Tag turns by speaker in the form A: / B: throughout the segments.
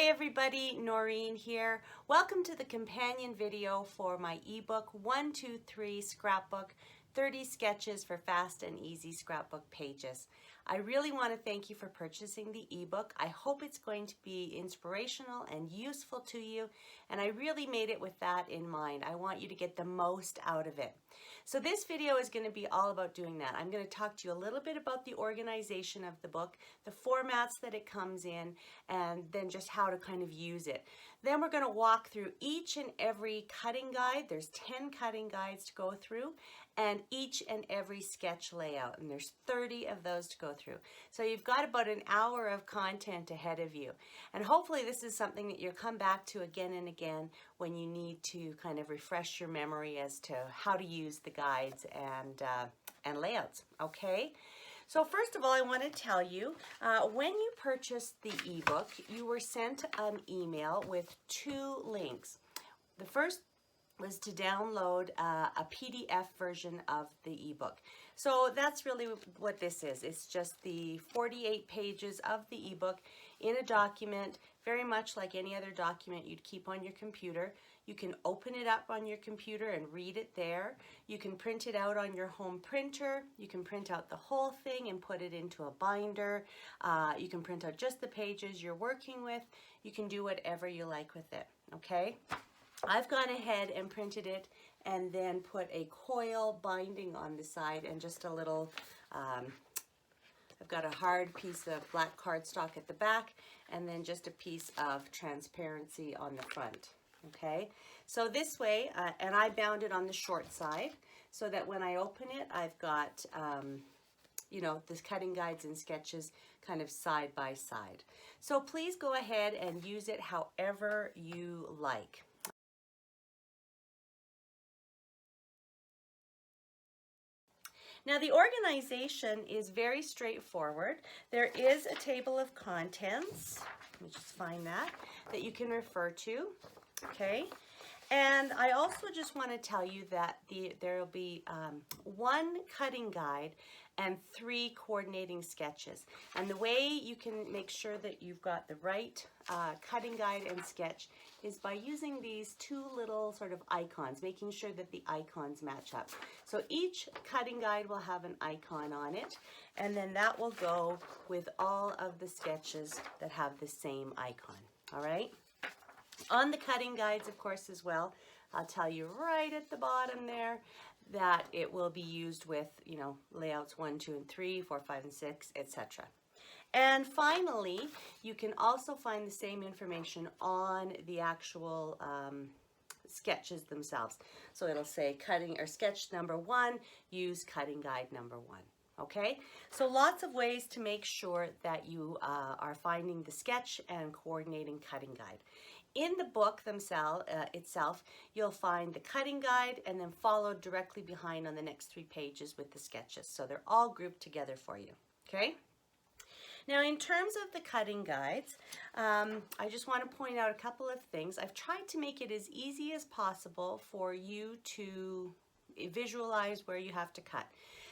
A: Hi everybody, Noreen here. Welcome to the companion video for my ebook 123 Scrapbook 30 Sketches for Fast and Easy Scrapbook Pages. I really want to thank you for purchasing the ebook. I hope it's going to be inspirational and useful to you, and I really made it with that in mind. I want you to get the most out of it. So this video is going to be all about doing that. I'm going to talk to you a little bit about the organization of the book, the formats that it comes in, and then just how to kind of use it. Then we're going to walk through each and every cutting guide. There's 10 cutting guides to go through, and each and every sketch layout, and there's 30 of those to go through. So you've got about an hour of content ahead of you, and hopefully this is something that you'll come back to again and again when you need to kind of refresh your memory as to how to use the guides and layouts. Okay, so first of all, I want to tell you, when you purchased the ebook, you were sent an email with 2 links. The first was to download a PDF version of the ebook. So that's really what this is. It's just the 48 pages of the ebook in a document, very much like any other document you'd keep on your computer. You can open it up on your computer and read it there. You can print it out on your home printer. You can print out the whole thing and put it into a binder. You can print out just the pages you're working with. You can do whatever you like with it, okay? I've gone ahead and printed it and then put a coil binding on the side and just a little, I've got a hard piece of black cardstock at the back and then just a piece of transparency on the front, okay? So this way, and I bound it on the short side so that when I open it, I've got, you know, the cutting guides and sketches kind of side by side. So please go ahead and use it however you like. Now the organization is very straightforward. There is a table of contents, let me just find that you can refer to, okay? And I also just want to tell you that there will be 1 cutting guide and 3 coordinating sketches. And the way you can make sure that you've got the right cutting guide and sketch is by using these 2 little sort of icons, making sure that the icons match up. So each cutting guide will have an icon on it, and then that will go with all of the sketches that have the same icon, all right? On the cutting guides, of course, as well, I'll tell you right at the bottom there that it will be used with, you know, layouts 1, 2, and 3, 4, 5, and 6, etc. And finally, you can also find the same information on the actual sketches themselves. So it'll say cutting or sketch number 1, use cutting guide number 1. Okay, so lots of ways to make sure that you are finding the sketch and coordinating cutting guide. In the book itself, you'll find the cutting guide and then followed directly behind on the next 3 pages with the sketches. So they're all grouped together for you, okay? Now in terms of the cutting guides, I just want to point out a couple of things. I've tried to make it as easy as possible for you to visualize where you have to cut.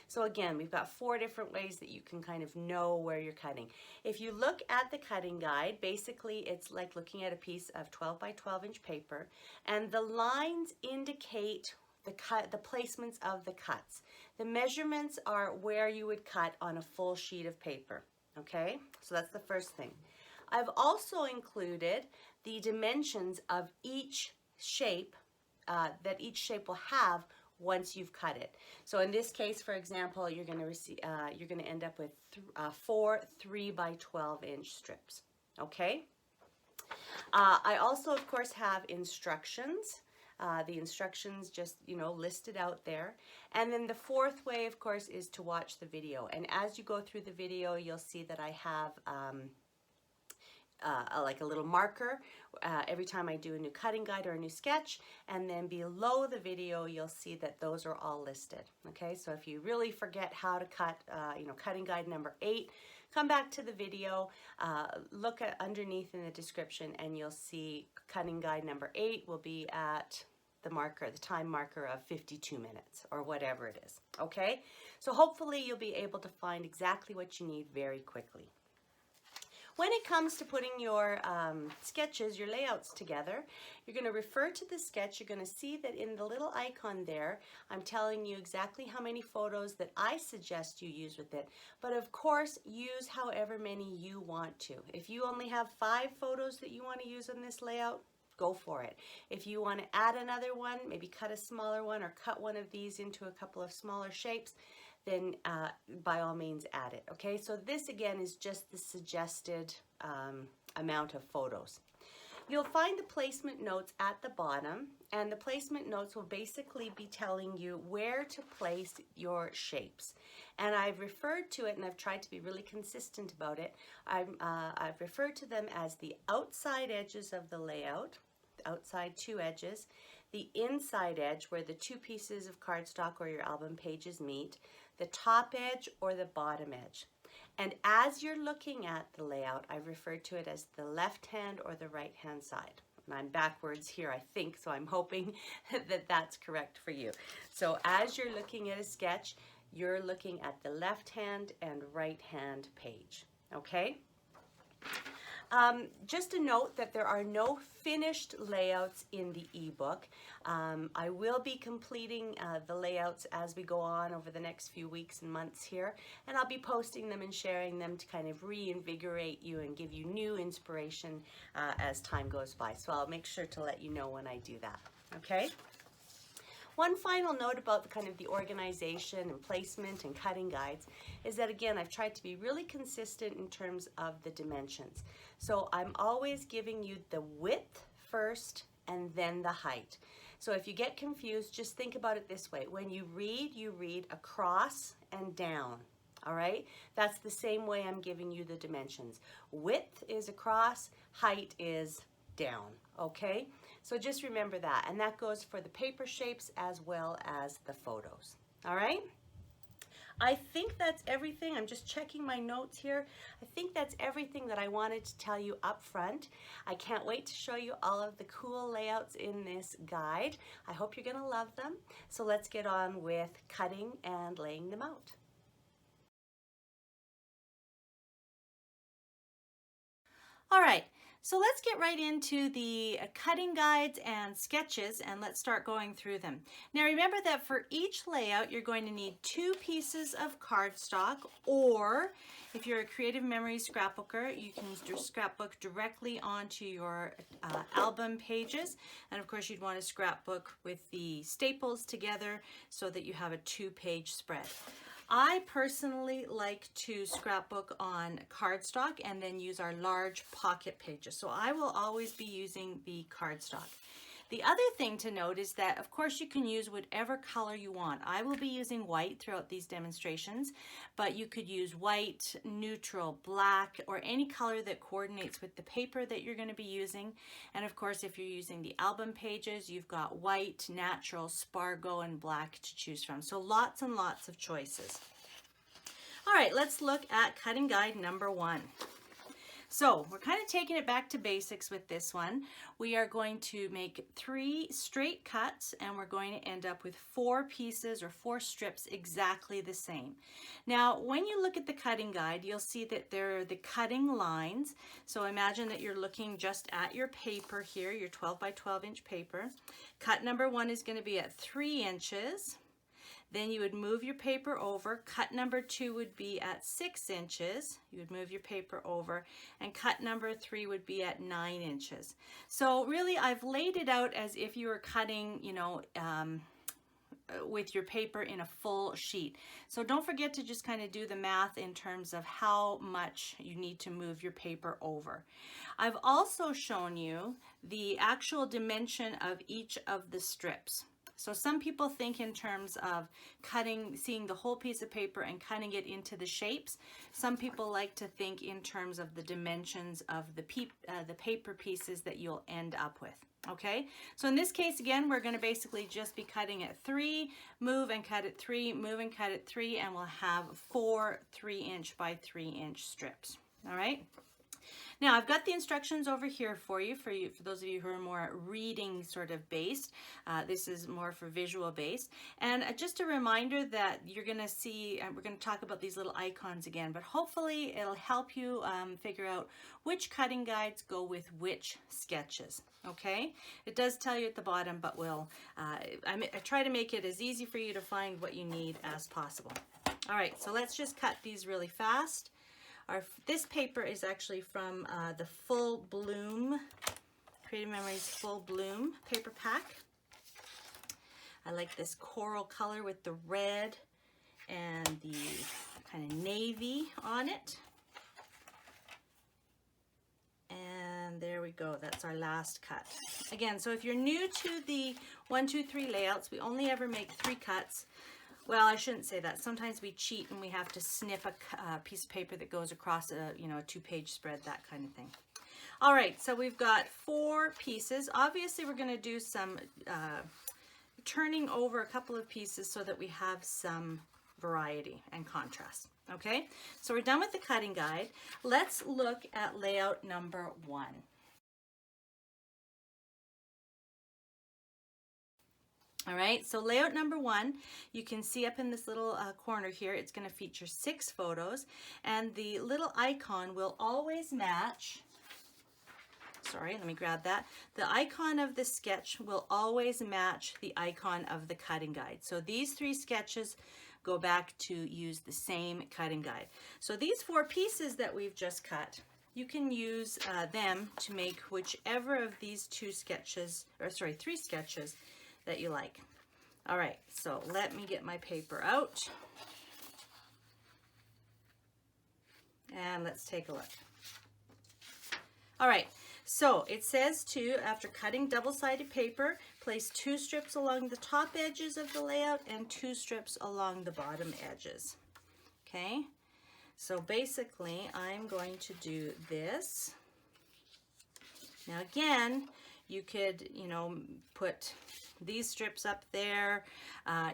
A: So again, we've got 4 different ways that you can kind of know where you're cutting. If you look at the cutting guide, basically it's like looking at a piece of 12 by 12 inch paper, and the lines indicate the placements of the cuts. The measurements are where you would cut on a full sheet of paper, okay? So that's the first thing. I've also included the dimensions of each shape that each shape will have once you've cut it. So in this case, for example, you're going to end up with 4 3 by 12 inch strips. Okay. I also, of course, have instructions. The instructions just, you know, listed out there. And then the 4th way, of course, is to watch the video. And as you go through the video, you'll see that I have like a little marker every time I do a new cutting guide or a new sketch, and then below the video you'll see that those are all listed. Okay, so if you really forget how to cut, you know, cutting guide number 8, come back to the video, look at underneath in the description, and you'll see cutting guide number 8 will be at the marker, the time marker of 52 minutes or whatever it is. Okay, so hopefully you'll be able to find exactly what you need very quickly. When it comes to putting your sketches, your layouts together, you're going to refer to the sketch. You're going to see that in the little icon there, I'm telling you exactly how many photos that I suggest you use with it. But of course, use however many you want to. If you only have 5 photos that you want to use on this layout, go for it. If you want to add another one, maybe cut a smaller one or cut one of these into a couple of smaller shapes, then by all means add it. Okay, so this again is just the suggested amount of photos. You'll find the placement notes at the bottom, and the placement notes will basically be telling you where to place your shapes. And I've referred to it, and I've tried to be really consistent about it. I've referred to them as the outside edges of the layout, the outside 2 edges, the inside edge where the 2 pieces of cardstock or your album pages meet, the top edge or the bottom edge. And as you're looking at the layout, I've referred to it as the left hand or the right hand side. And I'm backwards here, I think, so I'm hoping that that's correct for you. So as you're looking at a sketch, you're looking at the left hand and right hand page, okay? Just a note that there are no finished layouts in the ebook. I will be completing the layouts as we go on over the next few weeks and months here, and I'll be posting them and sharing them to kind of reinvigorate you and give you new inspiration as time goes by. So I'll make sure to let you know when I do that, okay? One final note about the organization and placement and cutting guides is that, again, I've tried to be really consistent in terms of the dimensions. So I'm always giving you the width first and then the height. So if you get confused, just think about it this way. When you read across and down. All right? That's the same way I'm giving you the dimensions. Width is across, height is down, okay? So just remember that, and that goes for the paper shapes as well as the photos. All right? I think that's everything. I'm just checking my notes here. I think that's everything that I wanted to tell you up front. I can't wait to show you all of the cool layouts in this guide. I hope you're going to love them. So let's get on with cutting and laying them out. All right. So let's get right into the cutting guides and sketches, and let's start going through them. Now remember that for each layout you're going to need 2 pieces of cardstock, or if you're a Creative Memories scrapbooker, you can just scrapbook directly onto your album pages. And of course you'd want to scrapbook with the staples together so that you have a 2-page spread. I personally like to scrapbook on cardstock and then use our large pocket pages. So I will always be using the cardstock. The other thing to note is that, of course, you can use whatever color you want. I will be using white throughout these demonstrations, but you could use white, neutral, black, or any color that coordinates with the paper that you're going to be using. And of course, if you're using the album pages, you've got white, natural, Spargo, and black to choose from. So lots and lots of choices. All right, let's look at cutting guide number 1. So we're kind of taking it back to basics with this one. We are going to make 3 straight cuts, and we're going to end up with 4 pieces or 4 strips exactly the same. Now, when you look at the cutting guide, you'll see that there are the cutting lines. So imagine that you're looking just at your paper here, your 12 by 12 inch paper. Cut number 1 is going to be at 3 inches. Then you would move your paper over. Cut number 2 would be at 6 inches. You would move your paper over. And cut number 3 would be at 9 inches. So really, I've laid it out as if you were cutting, with your paper in a full sheet. So don't forget to just kind of do the math in terms of how much you need to move your paper over. I've also shown you the actual dimension of each of the strips. So some people think in terms of cutting, seeing the whole piece of paper and cutting it into the shapes. Some people like to think in terms of the dimensions of the paper pieces that you'll end up with. Okay, so in this case, again, we're going to basically just be cutting at 3, move and cut at 3, move and cut at 3, and we'll have 4 3-inch by 3-inch strips. All right. Now I've got the instructions over here for those of you who are more reading sort of based. This is more for visual based. And just a reminder that you're going to see, we're going to talk about these little icons again, but hopefully it'll help you figure out which cutting guides go with which sketches. Okay, it does tell you at the bottom, but I try to make it as easy for you to find what you need as possible. All right, so let's just cut these really fast. This paper is actually from the Full Bloom, Creative Memories Full Bloom paper pack. I like this coral color with the red and the kind of navy on it. And there we go, that's our last cut. Again, so if you're new to the 1, 2, 3 layouts, we only ever make 3 cuts. Well, I shouldn't say that. Sometimes we cheat and we have to snip a piece of paper that goes across a 2-page spread, that kind of thing. All right, so we've got 4 pieces. Obviously, we're going to do some turning over a couple of pieces so that we have some variety and contrast. Okay, so we're done with the cutting guide. Let's look at layout number 1. All right, so layout number 1, you can see up in this little corner here, it's going to feature 6 photos, and the little icon will always match, sorry, let me grab that. The icon of the sketch will always match the icon of the cutting guide. So these 3 sketches go back to use the same cutting guide. So these 4 pieces that we've just cut, you can use them to make whichever of these 3 sketches that you like. All right, so let me get my paper out. And let's take a look. All right, so it says to, after cutting double-sided paper, place 2 strips along the top edges of the layout and 2 strips along the bottom edges. Okay, so basically I'm going to do this. Now again, you could, put these strips up there.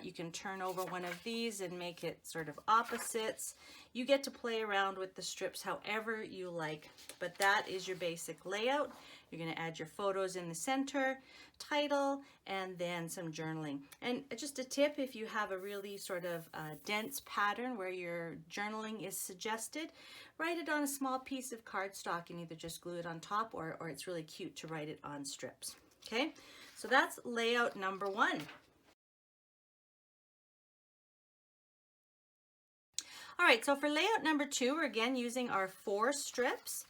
A: You can turn over one of these and make it sort of opposites. You get to play around with the strips however you like, but that is your basic layout. You're going to add your photos in the center, title, and then some journaling. And just a tip, if you have a really sort of dense pattern where your journaling is suggested, write it on a small piece of cardstock and either just glue it on top, or it's really cute to write it on strips. Okay, so that's layout number 1. All right, so for layout number 2, we're again using our 4 strips.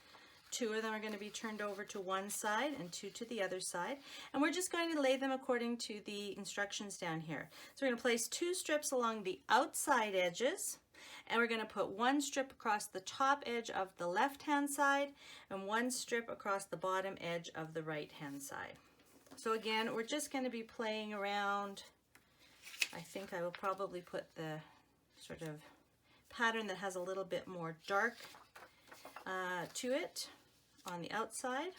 A: 2 of them are going to be turned over to one side and 2 to the other side. And we're just going to lay them according to the instructions down here. So we're going to place 2 strips along the outside edges, and we're going to put 1 strip across the top edge of the left-hand side and 1 strip across the bottom edge of the right-hand side. So again, we're just going to be playing around. I think I will probably put the sort of pattern that has a little bit more dark to it on the outside.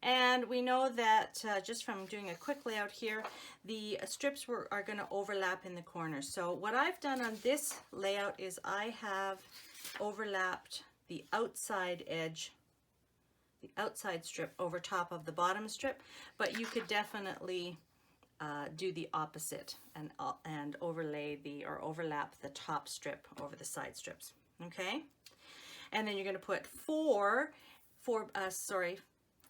A: And we know that just from doing a quick layout here, the strips are going to overlap in the corners. So what I've done on this layout is I have overlapped the outside edge, the outside strip over top of the bottom strip, but you could definitely do the opposite and overlap the top strip over the side strips. Okay, and then you're going to put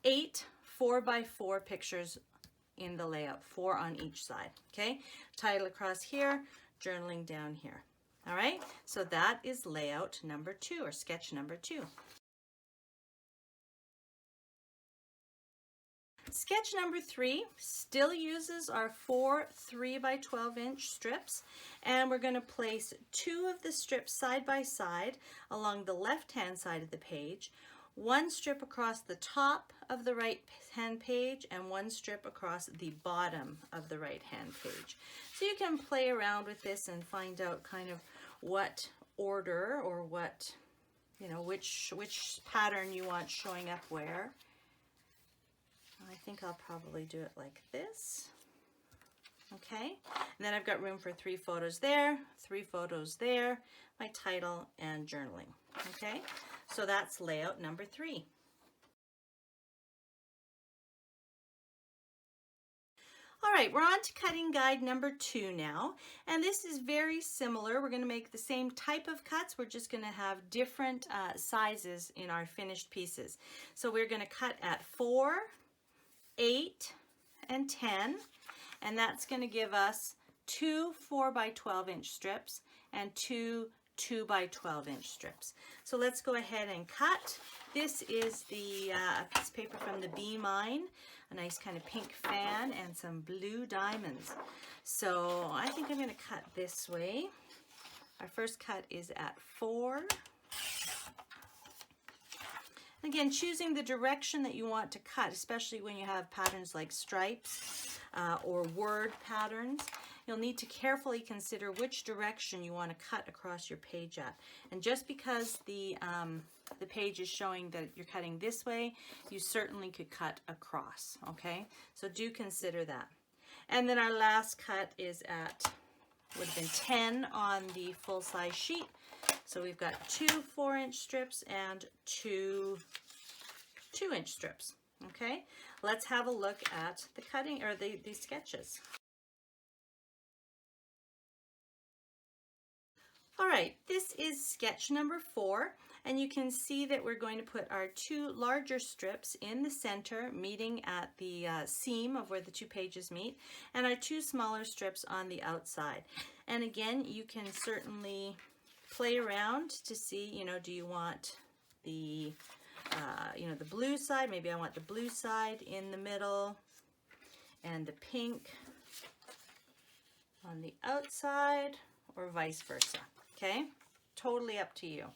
A: 8 4x4 pictures in the layout, 4 on each side. Okay, title across here, journaling down here. All right, so that is layout number 2, or sketch number 2. Sketch number 3 still uses our 4 3x12-inch strips, and we're going to place 2 of the strips side by side along the left-hand side of the page, 1 strip across the top of the right-hand page, and 1 strip across the bottom of the right-hand page. So you can play around with this and find out kind of what order or what, which pattern you want showing up where. I think I'll probably do it like this. Okay, and then I've got room for 3 photos there, 3 photos there, my title, and journaling. Okay, so that's layout number 3. All right, we're on to cutting guide number 2 now, and this is very similar. We're going to make the same type of cuts. We're just going to have different sizes in our finished pieces. So we're going to cut at 4, 8, and 10, and that's going to give us 2 4 by 12 inch strips and 2 2 by 12 inch strips. So let's go ahead and cut. This is the piece of paper from the Be Mine, a nice kind of pink fan and some blue diamonds. So I think I'm going to cut this way. Our first cut is at 4. Again, choosing the direction that you want to cut, especially when you have patterns like stripes or word patterns, you'll need to carefully consider which direction you want to cut across your page at. And just because the page is showing that you're cutting this way, you certainly could cut across, okay? So do consider that. And then our last cut is at, would have been 10 on the full-size sheet. So we've got 2 4-inch strips and 2 2-inch strips. Okay, let's have a look at the cutting or the sketches. All right, this is sketch number 4, and you can see that we're going to put our 2 larger strips in the center, meeting at the seam of where the 2 pages meet, and our 2 smaller strips on the outside. And again, you can certainly play around to see, you know, do you want the, the blue side? Maybe I want the blue side in the middle and the pink on the outside, or vice versa. Okay, totally up to you.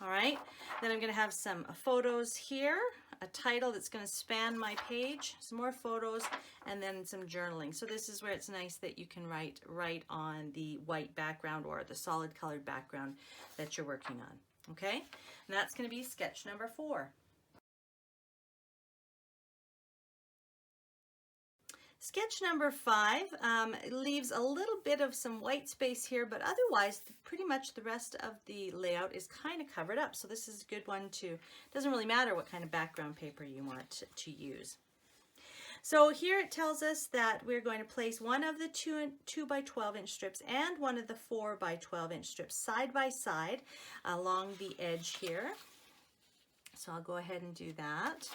A: All right, then I'm going to have some photos here, a title that's going to span my page, some more photos, and then some journaling. So this is where it's nice that you can write right on the white background or the solid colored background that you're working on. Okay, and that's going to be sketch number 4. Sketch number 5 leaves a little bit of some white space here, but otherwise pretty much the rest of the layout is kind of covered up. So this is a good one too. Doesn't really matter what kind of background paper you want to use. So here it tells us that we're going to place one of the 2 by 12 inch strips and one of the 4 by 12 inch strips side by side along the edge here. So I'll go ahead and do that.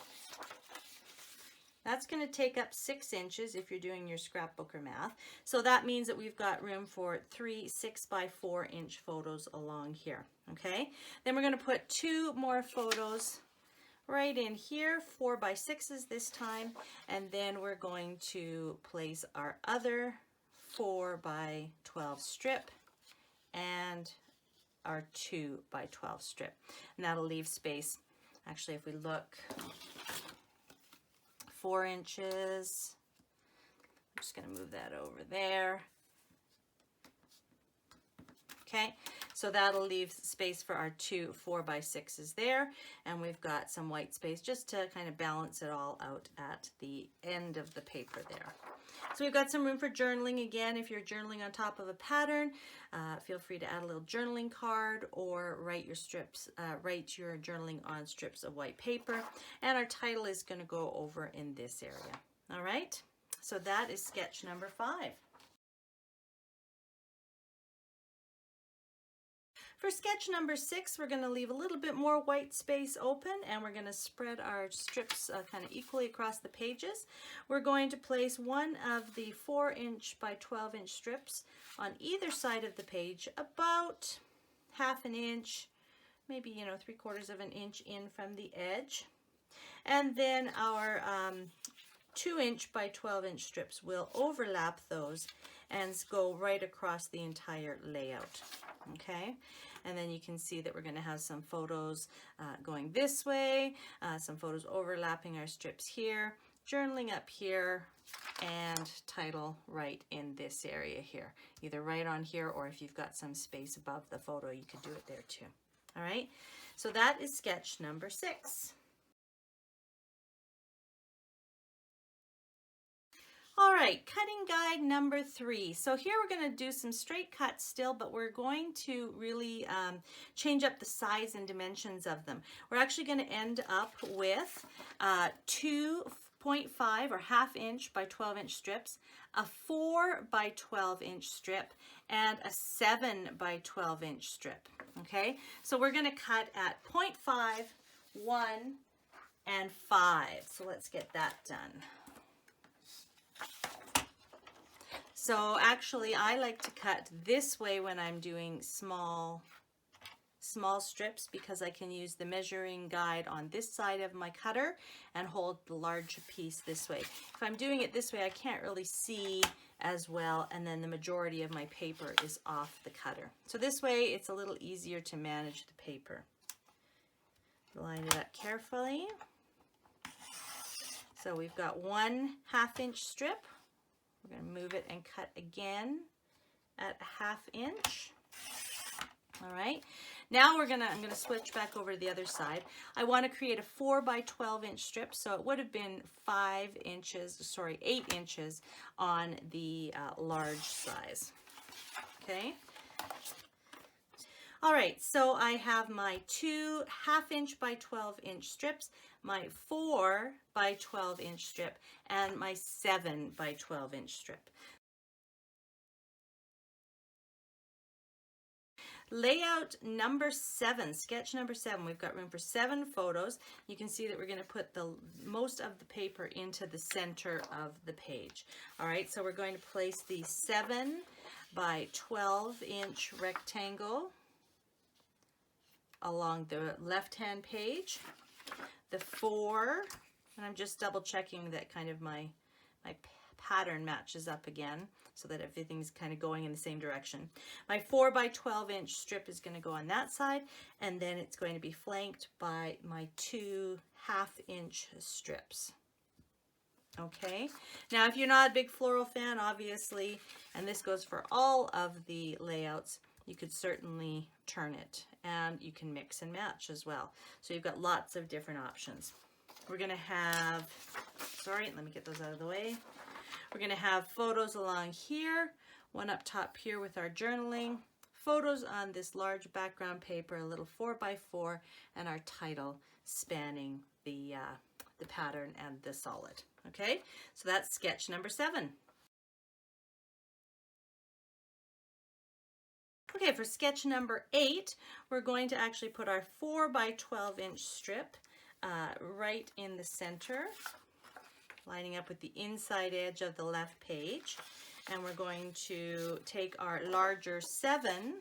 A: That's going to take up 6 inches if you're doing your scrapbook or math. So that means that we've got room for 3 6 by 4 inch photos along here. Okay, then we're going to put 2 more photos right in here, 4 by 6s this time, and then we're going to place our other 4 by 12 strip and our 2 by 12 strip, and that'll leave space. Actually, if we look, 4 inches. I'm just going to move that over there. Okay, so that'll leave space for our 2 4 by 6s there, and we've got some white space just to kind of balance it all out at the end of the paper there. So we've got some room for journaling. Again, if you're journaling on top of a pattern, feel free to add a little journaling card or write your journaling on strips of white paper. And our title is going to go over in this area. All right, so that is sketch number 5. For sketch number 6, we're going to leave a little bit more white space open, and we're going to spread our strips kind of equally across the pages. We're going to place one of the 4 inch by 12 inch strips on either side of the page, about ½ inch, maybe 3/4 of an inch in from the edge. And then our 2 inch by 12 inch strips will overlap those and go right across the entire layout. Okay, and then you can see that we're going to have some photos going this way, some photos overlapping our strips here, journaling up here, and title right in this area here, either right on here, or if you've got some space above the photo, you could do it there too. All right, so that is sketch number 6. All right, cutting guide number 3. So here we're going to do some straight cuts still, but we're going to really change up the size and dimensions of them. We're actually going to end up with 2.5 or ½ by 12-inch strips, a 4 by 12-inch strip, and a 7 by 12-inch strip. Okay, so we're going to cut at 0.5, 1, and 5. So let's get that done. So actually I like to cut this way when I'm doing small strips, because I can use the measuring guide on this side of my cutter and hold the larger piece this way. If I'm doing it this way, I can't really see as well, and then the majority of my paper is off the cutter. So this way it's a little easier to manage the paper. Line it up carefully. So we've got 1/2 inch strip. We're going to move it and cut again at a 1/2 inch. All right. Now I'm going to switch back over to the other side. I want to create a 4 by 12-inch strip, so it would have been 8 inches on the large size. Okay. All right, so I have my 2 1/2 by 12-inch strips, my 4 by 12-inch strip, and my 7 by 12-inch strip. Layout number 7, sketch number 7. We've got room for 7 photos. You can see that we're going to put the most of the paper into the center of the page. All right, so we're going to place the 7 by 12-inch rectangle along the left-hand page, the 4, and I'm just double checking that kind of my pattern matches up again so that everything's kind of going in the same direction. My 4 by 12-inch strip is going to go on that side, and then it's going to be flanked by my 2 1/2-inch strips. Okay, now if you're not a big floral fan, obviously, and this goes for all of the layouts, you could certainly turn it, and you can mix and match as well. So you've got lots of different options. We're going to have, sorry, let me get those out of the way. We're going to have photos along here, one up top here with our journaling, photos on this large background paper, a little 4 by 4, and our title spanning the pattern and the solid. Okay, so that's sketch number 7. Okay, for sketch number 8, we're going to actually put our 4 by 12-inch strip right in the center, lining up with the inside edge of the left page. And we're going to take our larger 7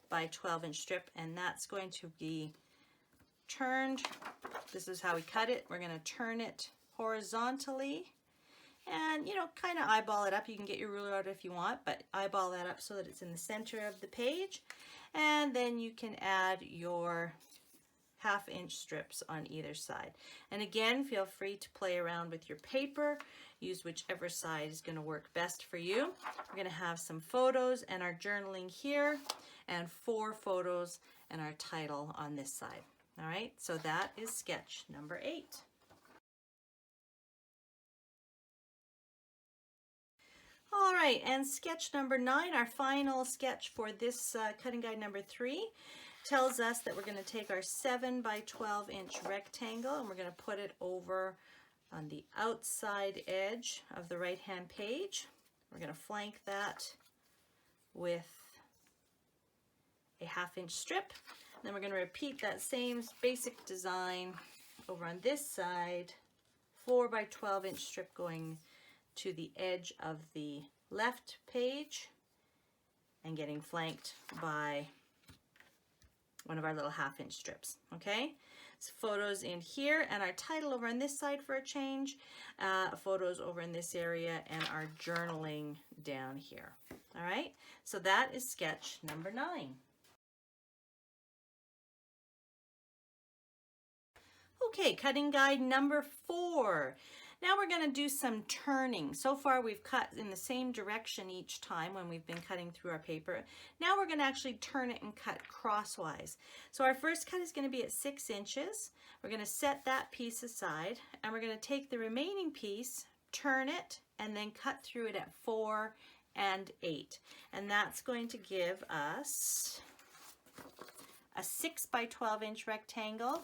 A: by 12-inch strip, and that's going to be turned. This is how we cut it. We're going to turn it horizontally. And, you know, kind of eyeball it up. You can get your ruler out if you want, but eyeball that up so that it's in the center of the page. And then you can add your 1/2-inch strips on either side. And again, feel free to play around with your paper. Use whichever side is going to work best for you. We're going to have some photos and our journaling here, and 4 photos and our title on this side. All right, so that is sketch number 8. All right, and sketch number 9, our final sketch for this cutting guide number 3, tells us that we're going to take our 7 by 12-inch rectangle and we're going to put it over on the outside edge of the right-hand page. We're going to flank that with a 1/2-inch strip. Then we're going to repeat that same basic design over on this side, 4 by 12-inch strip going to the edge of the left page and getting flanked by one of our little 1/2-inch strips. Okay, so photos in here and our title over on this side for a change, photos over in this area, and our journaling down here. All right, so that is sketch number 9. Okay, cutting guide number 4. Now we're going to do some turning. So far we've cut in the same direction each time when we've been cutting through our paper. Now we're going to actually turn it and cut crosswise. So our first cut is going to be at 6 inches. We're going to set that piece aside, and we're going to take the remaining piece, turn it, and then cut through it at 4 and 8. And that's going to give us a 6 by 12 inch rectangle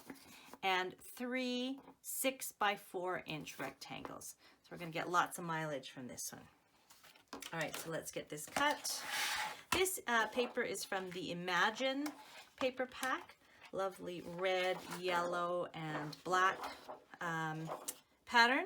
A: and 3 6 by 4 inch rectangles. So we're going to get lots of mileage from this one. All right, so let's get this cut. This paper is from the Imagine paper pack. Lovely red, yellow, and black pattern.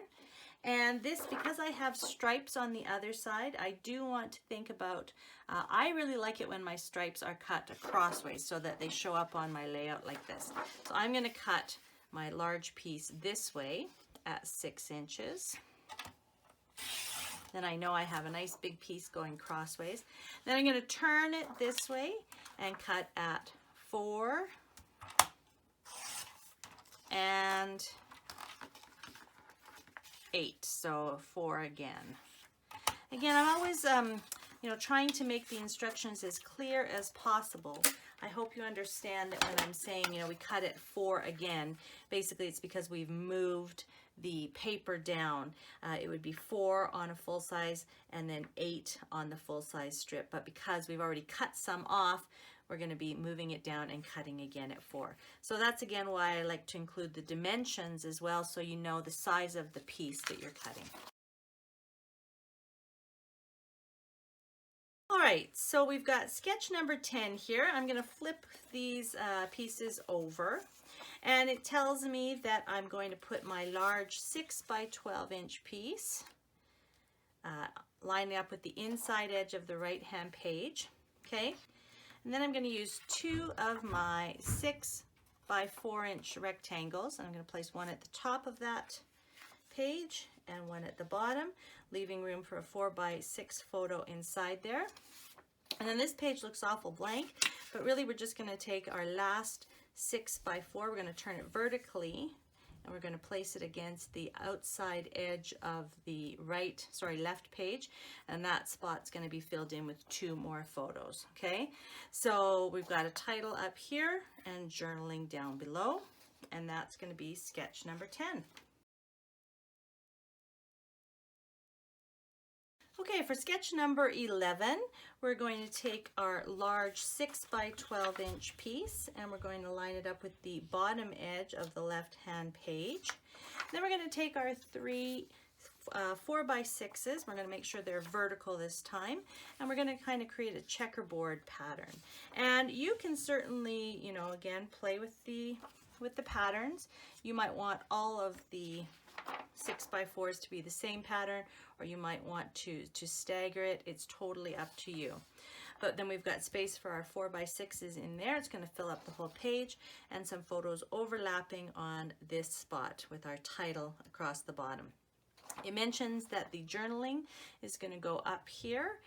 A: And this, because I have stripes on the other side, I do want to think about, I really like it when my stripes are cut crossways so that they show up on my layout like this. So I'm going to cut my large piece this way at 6 inches. Then I know I have a nice big piece going crossways. Then I'm going to turn it this way and cut at 4 and 8, so 4 again. Again, I'm always, trying to make the instructions as clear as possible. I hope you understand that when I'm saying, we cut it 4 again, basically it's because we've moved the paper down. It would be 4 on a full size and then 8 on the full size strip. But because we've already cut some off, we're going to be moving it down and cutting again at 4. So that's again why I like to include the dimensions as well, so you know the size of the piece that you're cutting. All right, so we've got sketch number 10 here. I'm going to flip these pieces over, and it tells me that I'm going to put my large 6 by 12 inch piece lining up with the inside edge of the right hand page. Okay. And then I'm going to use 2 of my 6 by 4 inch rectangles. And I'm going to place one at the top of that page and one at the bottom, leaving room for a 4 by 6 photo inside there. And then this page looks awful blank, but really we're just going to take our last 6 by 4, we're going to turn it vertically, and we're going to place it against the outside edge of the left page, and that spot's going to be filled in with 2 more photos. Okay, so we've got a title up here and journaling down below, and that's going to be sketch number 10. Okay, for sketch number 11, we're going to take our large 6 by 12 inch piece and we're going to line it up with the bottom edge of the left hand page. Then we're going to take our 3 4 by 6s. We're going to make sure they're vertical this time, and we're going to kind of create a checkerboard pattern. And you can certainly, again, play with the patterns. You might want all of the 6 by 4s to be the same pattern, or you might want to stagger it. It's totally up to you. But then we've got space for our 4 by 6s in there. It's going to fill up the whole page, and some photos overlapping on this spot with our title across the bottom. It mentions that the journaling is going to go up here.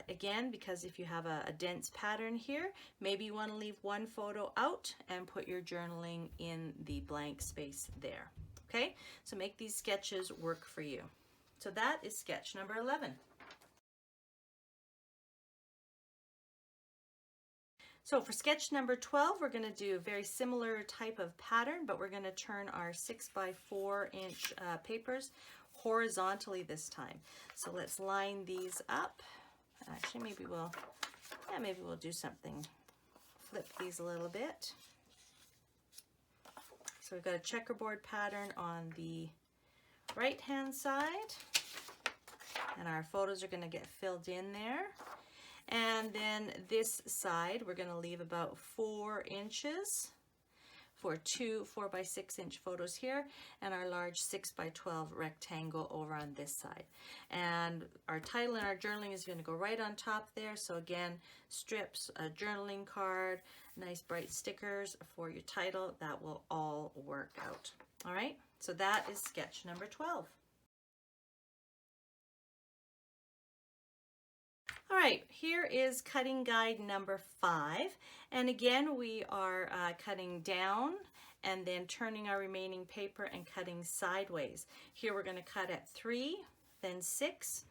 A: Again, because if you have a dense pattern here, maybe you want to leave one photo out and put your journaling in the blank space there. Okay, so make these sketches work for you. So that is sketch number 11. So for sketch number 12, we're going to do a very similar type of pattern, but we're going to turn our 6 by 4 inch papers horizontally this time. So let's line these up. Actually, maybe we'll do something. Flip these a little bit. So we've got a checkerboard pattern on the right hand side, and our photos are going to get filled in there. And then this side, we're going to leave about 4 inches for 2 4 by 6 inch photos here, and our large 6 by 12 rectangle over on this side. And our title and our journaling is going to go right on top there. So again, strips, a journaling card, nice bright stickers for your title. That will all work out. All right, so that is sketch number 12. All right, here is cutting guide number 5. And again, we are cutting down and then turning our remaining paper and cutting sideways. Here we're going to cut at 3, then 6.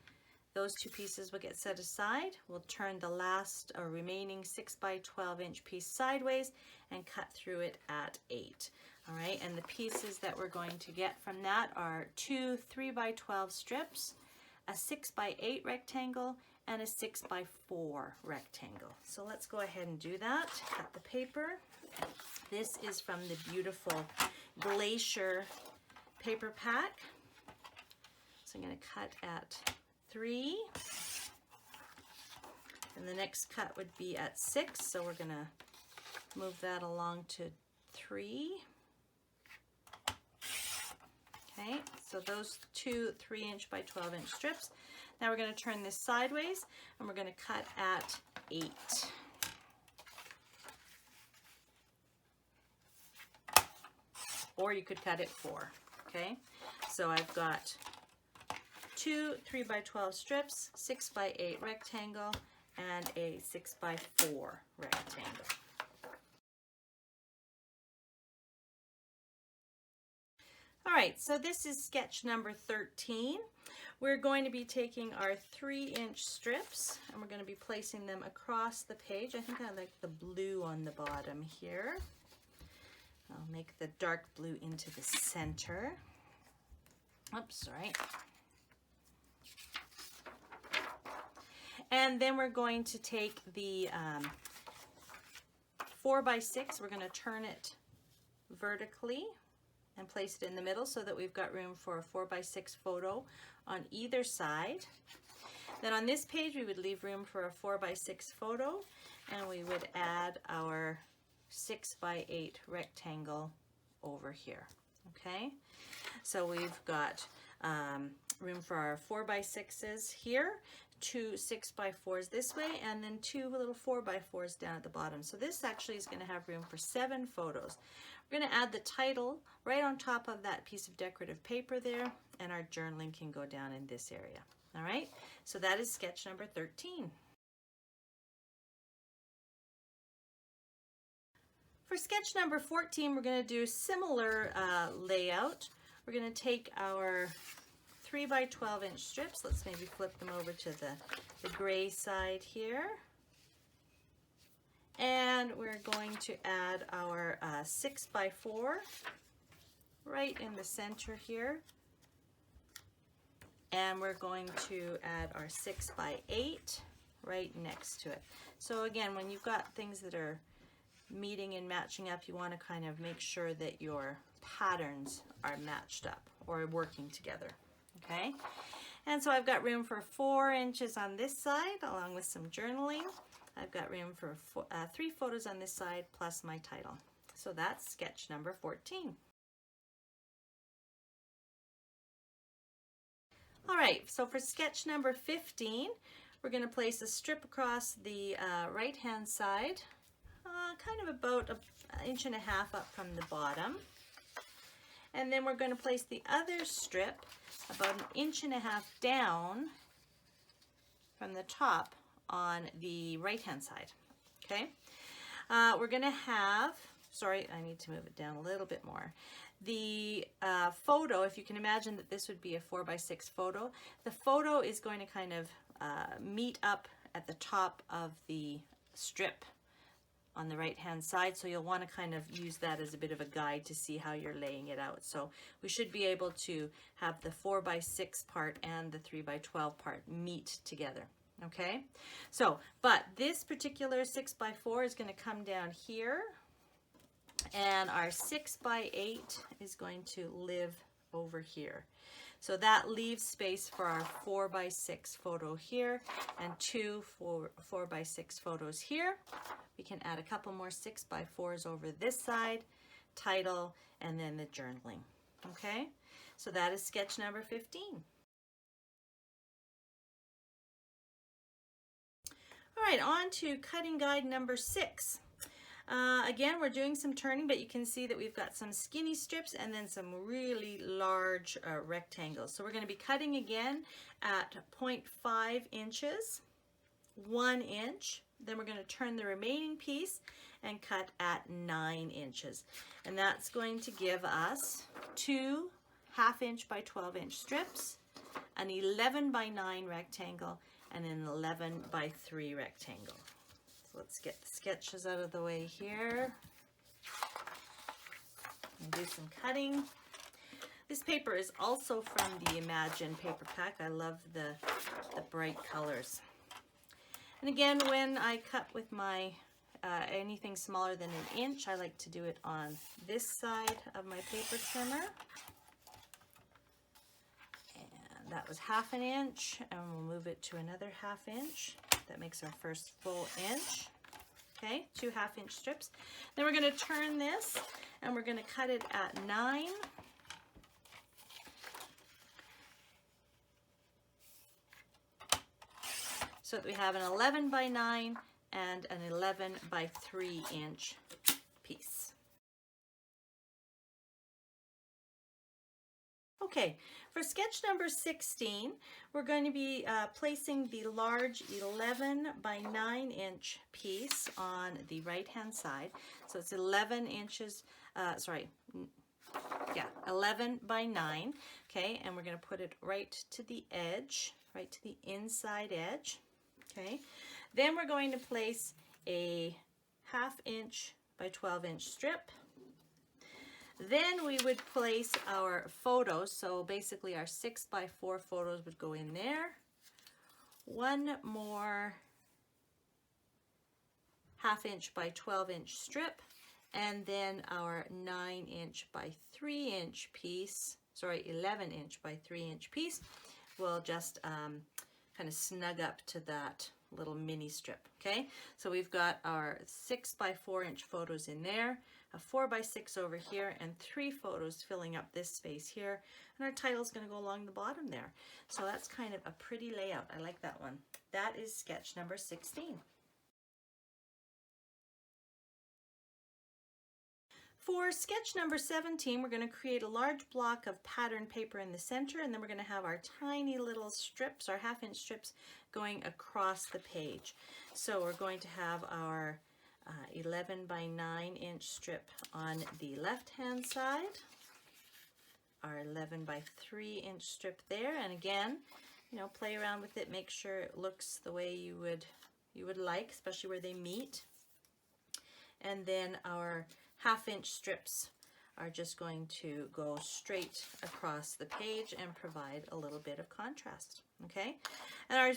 A: Those 2 pieces will get set aside. We'll turn the last remaining 6 by 12 inch piece sideways and cut through it at 8. All right, and the pieces that we're going to get from that are 2 3 by 12 strips, a 6 by 8 rectangle, and a 6 by 4 rectangle. So let's go ahead and do that. Cut the paper. This is from the beautiful Glacier paper pack. So I'm going to cut at 3. And the next cut would be at 6. So we're going to move that along to 3. Okay, so those two 3-inch by 12-inch strips. Now we're going to turn this sideways and we're going to cut at 8. Or you could cut at 4. Okay, so I've got two 3 by 12 strips, 6 by 8 rectangle, and a 6 by 4 rectangle. All right, so this is sketch number 13. We're going to be taking our 3-inch strips and we're going to be placing them across the page. I think I like the blue on the bottom here. I'll make the dark blue into the center. Oops, sorry. And then we're going to take the 4 by 6, we're going to turn it vertically and place it in the middle so that we've got room for a 4 by 6 photo on either side. Then on this page we would leave room for a 4 by 6 photo, and we would add our 6 by 8 rectangle over here. Okay, so we've got room for our 4 by 6s here, 2 6 by 4s this way, and then 2 little 4 by 4s down at the bottom. So this actually is going to have room for 7 photos. We're going to add the title right on top of that piece of decorative paper there, and our journaling can go down in this area. All right, so that is sketch number 13. For sketch number 14, we're going to do similar layout. We're going to take our 3 by 12-inch strips. Let's maybe flip them over to the gray side here. And we're going to add our 6 by 4 right in the center here. And we're going to add our 6 by 8 right next to it. So again, when you've got things that are meeting and matching up, you want to kind of make sure that your patterns are matched up or working together. Okay, and so I've got room for 4 inches on this side along with some journaling. I've got room for 3 photos on this side plus my title. So that's sketch number 14. All right, so for sketch number 15, we're going to place a strip across the right-hand side, kind of about an inch and a half up from the bottom. And then we're going to place the other strip about an inch and a half down from the top on the right-hand side. Okay, we're going to have, sorry, I need to move it down a little bit more. The photo, if you can imagine that this would be a 4 by 6 photo, the photo is going to kind of meet up at the top of the strip on the right hand side, so you'll want to kind of use that as a bit of a guide to see how you're laying it out. So we should be able to have the 4 by 6 part and the 3 by 12 part meet together. Okay, so but this particular 6 by 4 is going to come down here, and our 6 by 8 is going to live over here. So that leaves space for our 4 by 6 photo here and 2 4 by 6 photos here. We can add a couple more 6 by 4s over this side, title, and then the journaling. Okay, so that is sketch number 15. All right, on to cutting guide number 6. Again, we're doing some turning, but you can see that we've got some skinny strips and then some really large rectangles. So we're going to be cutting again at 0.5 inches, 1 inch. Then we're going to turn the remaining piece and cut at 9 inches. And that's going to give us 2 1/2-inch by 12-inch strips, an 11 by 9 rectangle, and an 11 by 3 rectangle. So let's get the sketches out of the way here and do some cutting. This paper is also from the Imagine paper pack. I love the bright colors. And again, when I cut with my anything smaller than 1 inch, I like to do it on this side of my paper trimmer. And that was 1/2 inch, and we'll move it to another 1/2 inch. That makes our first full inch. Okay, 2 1/2 inch strips. Then we're going to turn this, and we're going to cut it at 9. So that we have an 11 by 9 and an 11 by 3 inch piece. Okay, for sketch number 16, we're going to be placing the large 11 by 9 inch piece on the right hand side. So it's 11 inches, 11 by 9, okay, and we're going to put it right to the edge, right to the inside edge, okay. Then we're going to place a 1/2 inch by 12 inch strip. Then we would place our photos, so basically our 6 by 4 photos would go in there. One more 1/2 inch by 12 inch strip, and then our 9 inch by 3 inch piece, 11 inch by 3 inch piece will just kind of snug up to that little mini strip, okay? So we've got our 6 by 4 inch photos in there, a 4 by 6 over here, and 3 photos filling up this space here, and our title's going to go along the bottom there. So that's kind of a pretty layout. I like that one. That is sketch number 16. For sketch number 17, we're going to create a large block of pattern paper in the center, and then we're going to have our tiny little strips, our 1/2 inch strips, going across the page. So we're going to have our 11 by 9 inch strip on the left hand side, our 11 by 3 inch strip there, and again, you know, play around with it, make sure it looks the way you would like, especially where they meet. And then our 1/2 inch strips are just going to go straight across the page and provide a little bit of contrast, okay? And our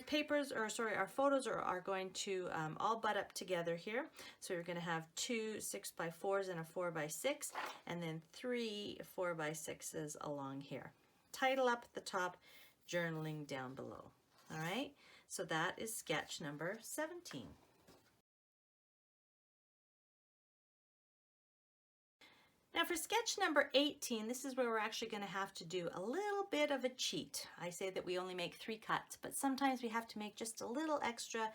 A: our photos are going to all butt up together here. So we're going to have 2 6 by 4s and a 4 by 6, and then 3 4 by 6s along here. Title up at the top, journaling down below, all right? So that is sketch number 17. Now for sketch number 18, this is where we're actually going to have to do a little bit of a cheat. I say that we only make 3 cuts, but sometimes we have to make just a little extra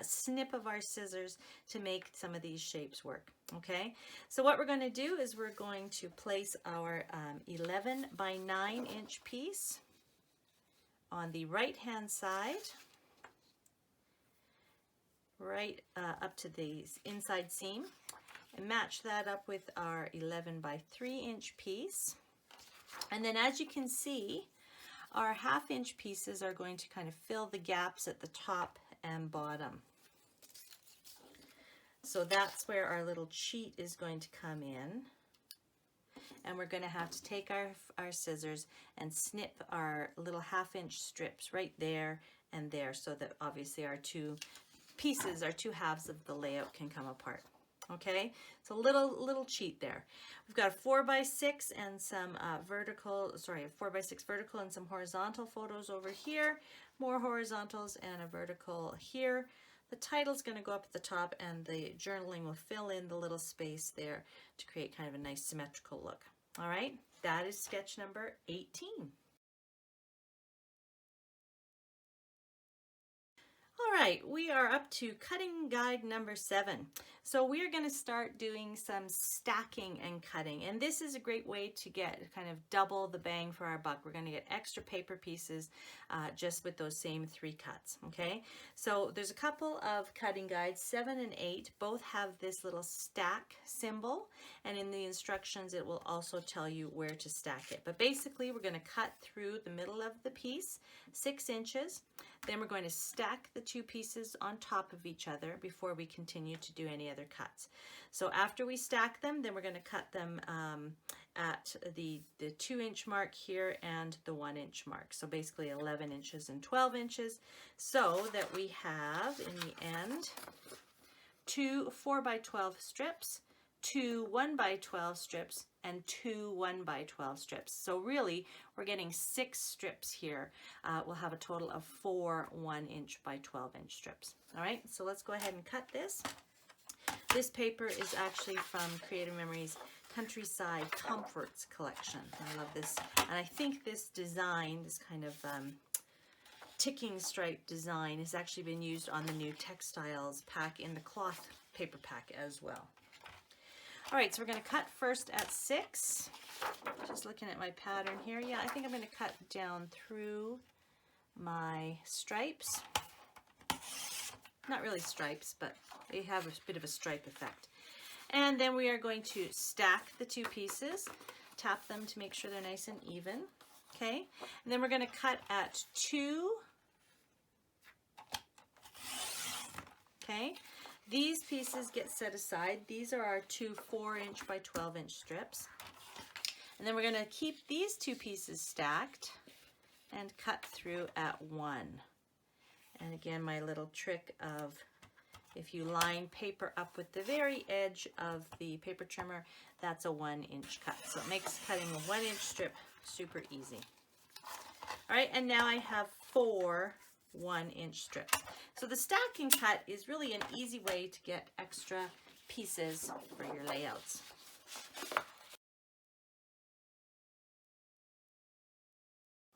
A: snip of our scissors to make some of these shapes work, okay? So what we're going to do is we're going to place our 11 by 9 inch piece on the right hand side, right up to the inside seam, and match that up with our 11 by 3 inch piece. And then as you can see, our 1/2 inch pieces are going to kind of fill the gaps at the top and bottom. So that's where our little cheat is going to come in. And we're going to have to take our scissors and snip our little 1/2 inch strips right there and there, so that obviously our 2 pieces, our 2 halves of the layout can come apart. Okay, so little cheat there. We've got a 4 by 6 and some a 4 by 6 vertical and some horizontal photos over here, more horizontals and a vertical here. The title's going to go up at the top, and the journaling will fill in the little space there to create kind of a nice symmetrical look. All right, that is sketch number 18. All right, we are up to cutting guide number 7. So we are going to start doing some stacking and cutting, and this is a great way to get kind of double the bang for our buck. We're going to get extra paper pieces just with those same 3 cuts, okay? So there's a couple of cutting guides, 7 and 8, both have this little stack symbol, and in the instructions it will also tell you where to stack it. But basically we're going to cut through the middle of the piece, 6 inches, then we're going to stack the 2 pieces on top of each other before we continue to do any other cuts. So after we stack them, then we're going to cut them at the 2-inch mark here and the 1-inch mark. So basically 11 inches and 12 inches, so that we have in the end 2 4x12 strips, 2 1x12 strips, and 2 1x12 strips. So really we're getting 6 strips here. We'll have a total of 4 1-inch by 12-inch strips. All right, so let's go ahead and cut this. This paper is actually from Creative Memories Countryside Comforts collection. I love this, and I think this design, this kind of ticking stripe design, has actually been used on the new textiles pack in the cloth paper pack as well. All right, so we're going to cut first at 6. Just looking at my pattern here. Yeah, I think I'm going to cut down through my stripes. Not really stripes, but they have a bit of a stripe effect. And then we are going to stack the 2 pieces, tap them to make sure they're nice and even. Okay, and then we're going to cut at 2. Okay, these pieces get set aside. These are our 2 4-inch by 12-inch strips. And then we're going to keep these 2 pieces stacked and cut through at 1. And again, my little trick of, if you line paper up with the very edge of the paper trimmer, that's a 1-inch cut. So it makes cutting a 1-inch strip super easy. All right, and now I have 4 1-inch strips. So the stack and cut is really an easy way to get extra pieces for your layouts.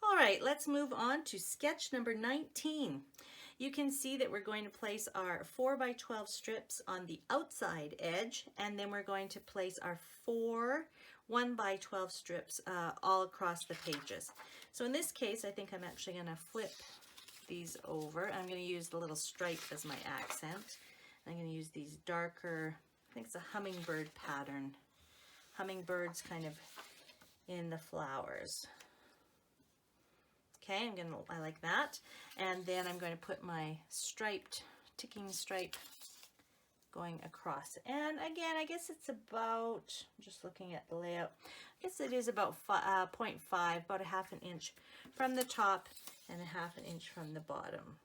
A: All right, let's move on to sketch number 19. You can see that we're going to place our 4x12 strips on the outside edge, and then we're going to place our 4 1x12 strips all across the pages. So in this case, I think I'm actually going to flip these over. I'm going to use the little stripe as my accent. I'm going to use these darker, I think it's a hummingbird pattern. Hummingbirds kind of in the flowers. Okay, I like that. And then I'm going to put my striped, ticking stripe going across. And again, I guess it's about, I'm just looking at the layout, I guess it is about 0.5, about a 1/2 inch from the top and a 1/2 inch from the bottom,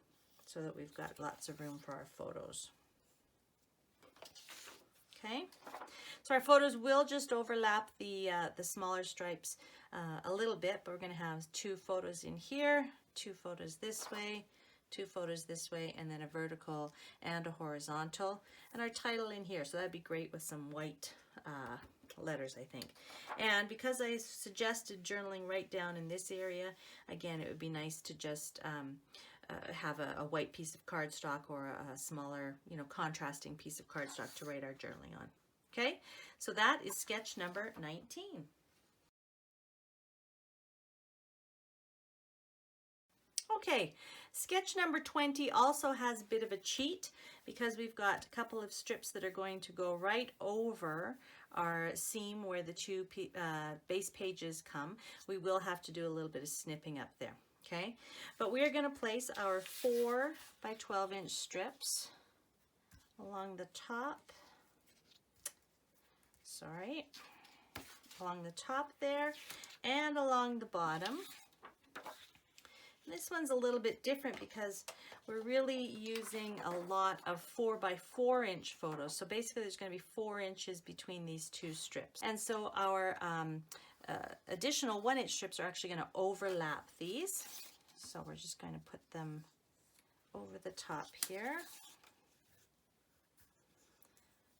A: so that we've got lots of room for our photos. Okay, so our photos will just overlap the smaller stripes a little bit, but we're going to have 2 photos in here, 2 photos this way, 2 photos this way, and then a vertical and a horizontal, and our title in here. So that'd be great with some white letters, I think. And because I suggested journaling right down in this area, again, it would be nice to just have a white piece of cardstock or a smaller, contrasting piece of cardstock to write our journaling on. Okay, so that is sketch number 19. Okay, sketch number 20 also has a bit of a cheat, because we've got a couple of strips that are going to go right over our seam where the 2 base pages come. We will have to do a little bit of snipping up there. Okay, but we are going to place our 4x12-inch strips along the top. Along the top there and along the bottom. And this one's a little bit different because we're really using a lot of 4x4-inch photos. So basically there's going to be 4 inches between these 2 strips. And so our additional 1-inch strips are actually going to overlap these. So we're just going to put them over the top here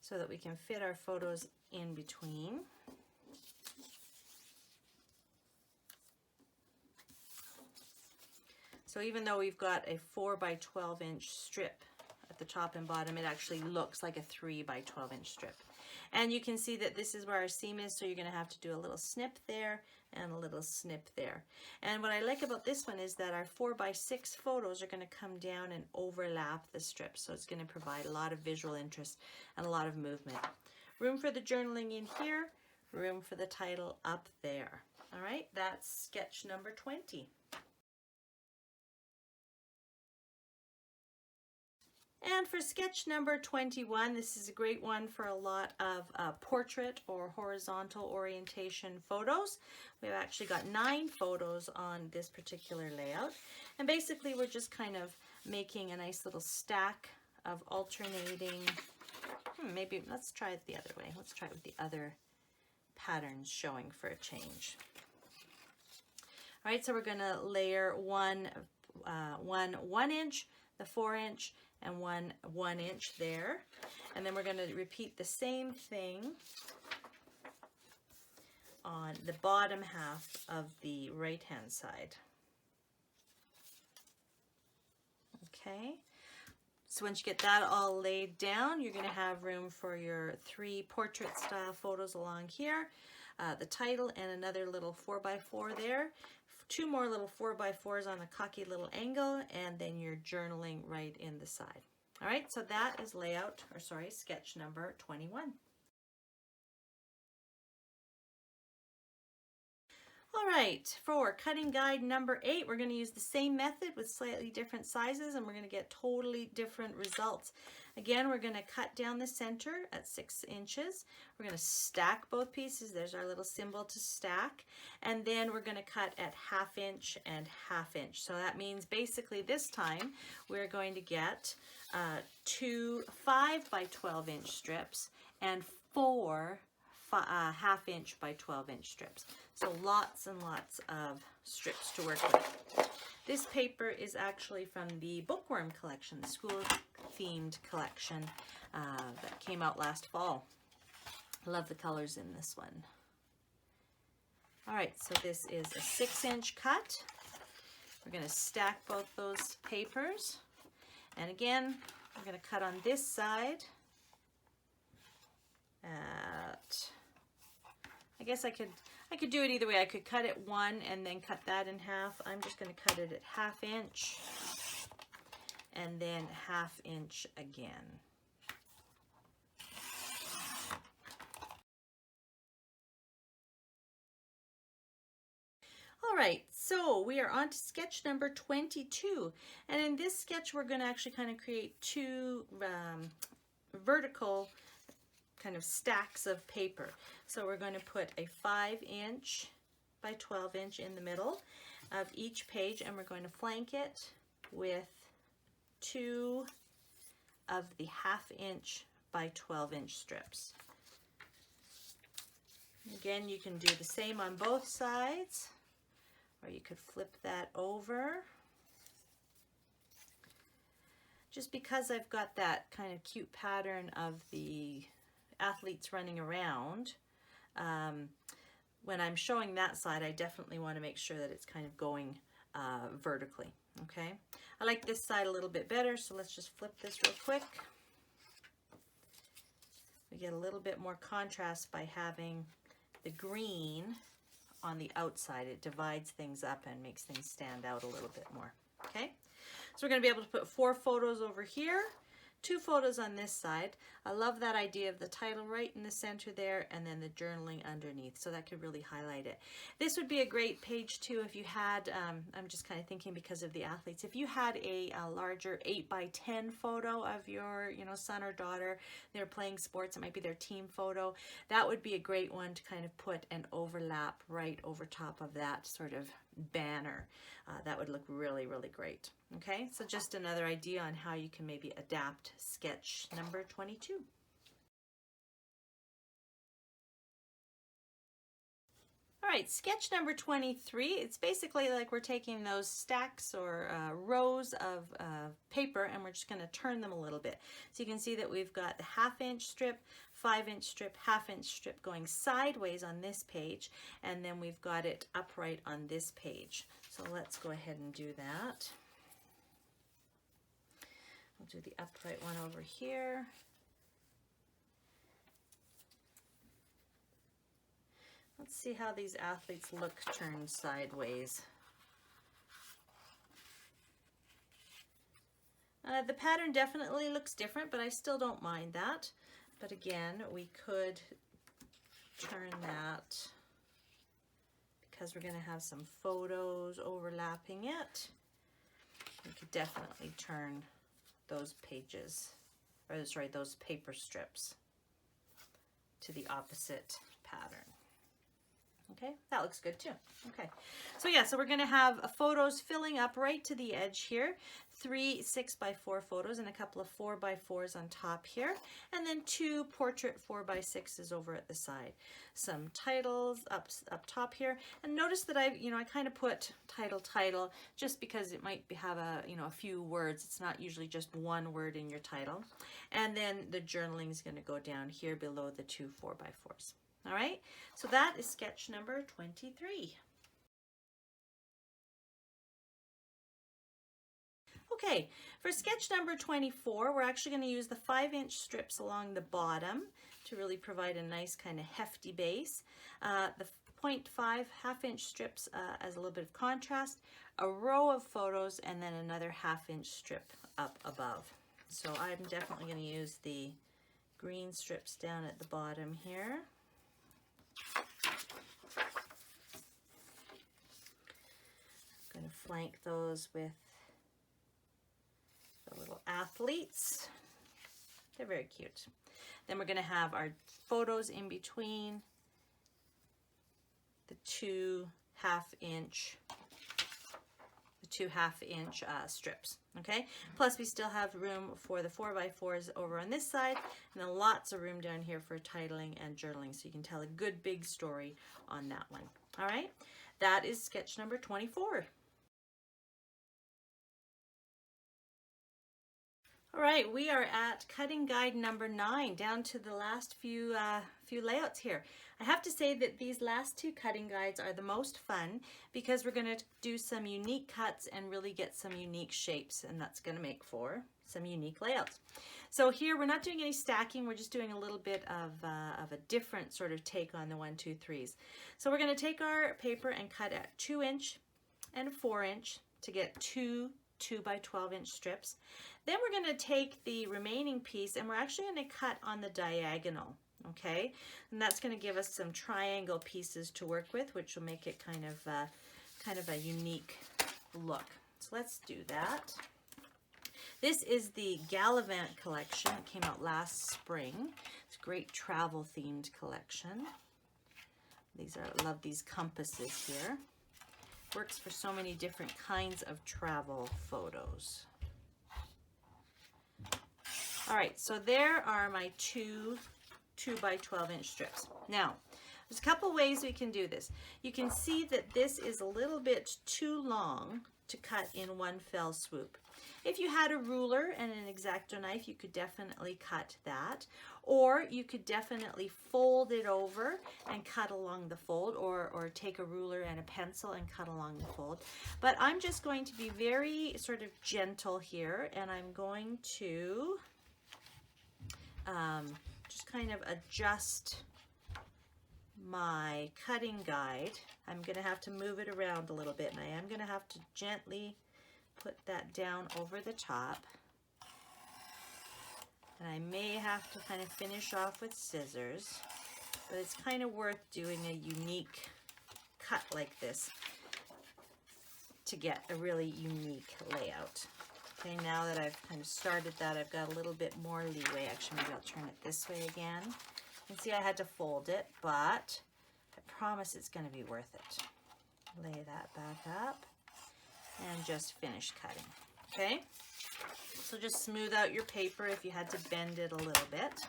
A: so that we can fit our photos in between. So even though we've got a 4x12-inch strip at the top and bottom, it actually looks like a 3x12-inch strip. And you can see that this is where our seam is, so you're going to have to do a little snip there and a little snip there. And what I like about this one is that our 4x6 photos are going to come down and overlap the strips, so it's going to provide a lot of visual interest and a lot of movement. Room for the journaling in here, room for the title up there. All right, that's sketch number 20. And for sketch number 21, this is a great one for a lot of portrait or horizontal orientation photos. We've actually got 9 photos on this particular layout. And basically we're just kind of making a nice little stack of alternating, maybe let's try it the other way. Let's try it with the other patterns showing for a change. All right, so we're going to layer one 1 inch, the 4 inch, and one 1 inch there. And then we're going to repeat the same thing on the bottom half of the right hand side. Okay, so once you get that all laid down, you're going to have room for your 3 portrait style photos along here, the title, and another little 4x4 there. 2 more little 4x4s on a cocky little angle, and then you're journaling right in the side. All right, so that is sketch number 21. All right, for cutting guide number 8, we're going to use the same method with slightly different sizes, and we're going to get totally different results. Again, we're going to cut down the center at 6 inches. We're going to stack both pieces. There's our little symbol to stack. And then we're going to cut at 1/2 inch and 1/2 inch. So that means basically this time we're going to get 2 5x12 inch strips and 4 1/2 inch by 12 inch strips. So lots and lots of strips to work with. This paper is actually from the Bookworm collection, the school themed collection that came out last fall. I love the colors in this one. All right, so this is a 6 inch cut. We're going to stack both those papers. And again, we're going to cut on this side at, I guess I could do it either way. I could cut it 1 and then cut that in half. I'm just going to cut it at 1/2 inch and then 1/2 inch again. All right, so we are on to sketch number 22. And in this sketch, we're going to actually kind of create 2 vertical kind of stacks of paper. So we're going to put a 5 inch by 12 inch in the middle of each page, and we're going to flank it with 2 of the 1/2 inch by 12 inch strips. Again, you can do the same on both sides, or you could flip that over. Just because I've got that kind of cute pattern of the athletes running around, when I'm showing that side, I definitely want to make sure that it's kind of going vertically. Okay, I like this side a little bit better, so let's just flip this real quick. We get a little bit more contrast by having the green on the outside. It divides things up and makes things stand out a little bit more. Okay, so we're going to be able to put 4 photos over here, 2 photos on this side. I love that idea of the title right in the center there, and then the journaling underneath, so that could really highlight it. This would be a great page too if you had, I'm just kind of thinking because of the athletes, if you had a larger 8x10 photo of your son or daughter, they're playing sports, it might be their team photo, that would be a great one to kind of put an overlap right over top of that sort of banner. That would look really, really great. Okay, so just another idea on how you can maybe adapt sketch number 22. All right, sketch number 23, it's basically like we're taking those stacks or rows of paper, and we're just going to turn them a little bit. So you can see that we've got the 1/2 inch strip, 5 inch strip, 1/2 inch strip going sideways on this page, and then we've got it upright on this page. So let's go ahead and do that. We'll do the upright one over here. Let's see how these athletes look turned sideways. The pattern definitely looks different, but I still don't mind that. But again, we could turn that, because we're going to have some photos overlapping it. We could definitely turn those pages, or sorry, those paper strips to the opposite pattern. Okay, that looks good too. Okay, so yeah, so we're going to have photos filling up right to the edge here. 3 6x4 photos and a couple of 4x4s on top here, and then 2 portrait 4x6s over at the side. Some titles up top here, and notice that I kind of put title just because it might have a a few words. It's not usually just one word in your title. And then the journaling is going to go down here below the 2 4x4s. All right, so that is sketch number 23. Okay, for sketch number 24, we're actually going to use the 5-inch strips along the bottom to really provide a nice kind of hefty base. The 0.5 half-inch strips as a little bit of contrast, a row of photos, and then another half-inch strip up above. So I'm definitely going to use the green strips down at the bottom here. I'm going to flank those with the little athletes. They're very cute. Then we're going to have our photos in between the two half-inch strips. Okay, plus we still have room for the 4x4s over on this side, and then lots of room down here for titling and journaling, so you can tell a good big story on that one. All right, that is sketch number 24. All right, we are at cutting guide number 9, down to the last few layouts here. I have to say that these last 2 cutting guides are the most fun because we're going to do some unique cuts and really get some unique shapes, and that's going to make for some unique layouts. So here we're not doing any stacking, we're just doing a little bit of a different sort of take on the 1, 2, 3s. So we're going to take our paper and cut at 2-inch and 4-inch to get 2 2x12-inch strips. Then we're going to take the remaining piece and we're actually going to cut on the diagonal, okay? And that's going to give us some triangle pieces to work with, which will make it kind of a unique look. So let's do that. This is the Gallivant collection. It came out last spring. It's a great travel themed collection. I love these compasses here. Works for so many different kinds of travel photos. All right, so there are my 2 2x12-inch strips. Now, there's a couple ways we can do this. You can see that this is a little bit too long to cut in one fell swoop. If you had a ruler and an X-Acto knife, you could definitely cut that. Or you could definitely fold it over and cut along the fold, or take a ruler and a pencil and cut along the fold. But I'm just going to be very sort of gentle here, and I'm going to just kind of adjust my cutting guide. I'm going to have to move it around a little bit, and I am going to have to gently put that down over the top. And I may have to kind of finish off with scissors, but it's kind of worth doing a unique cut like this to get a really unique layout. Okay, now that I've kind of started that, I've got a little bit more leeway. Actually, maybe I'll turn it this way again. You can see I had to fold it, but I promise it's going to be worth it. Lay that back up and just finish cutting. Okay, so just smooth out your paper if you had to bend it a little bit.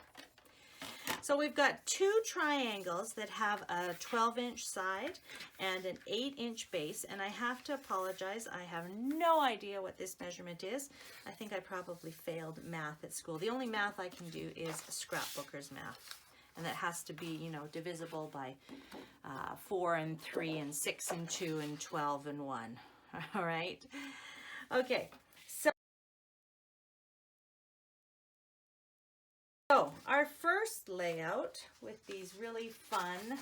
A: So we've got 2 triangles that have a 12-inch side and an 8-inch base, and I have to apologize, I have no idea what this measurement is. I think I probably failed math at school. The only math I can do is Scrapbooker's math, and that has to be, you know, divisible by 4 and 3 and 6 and 2 and 12 and 1. All right? Okay. So our first layout with these really fun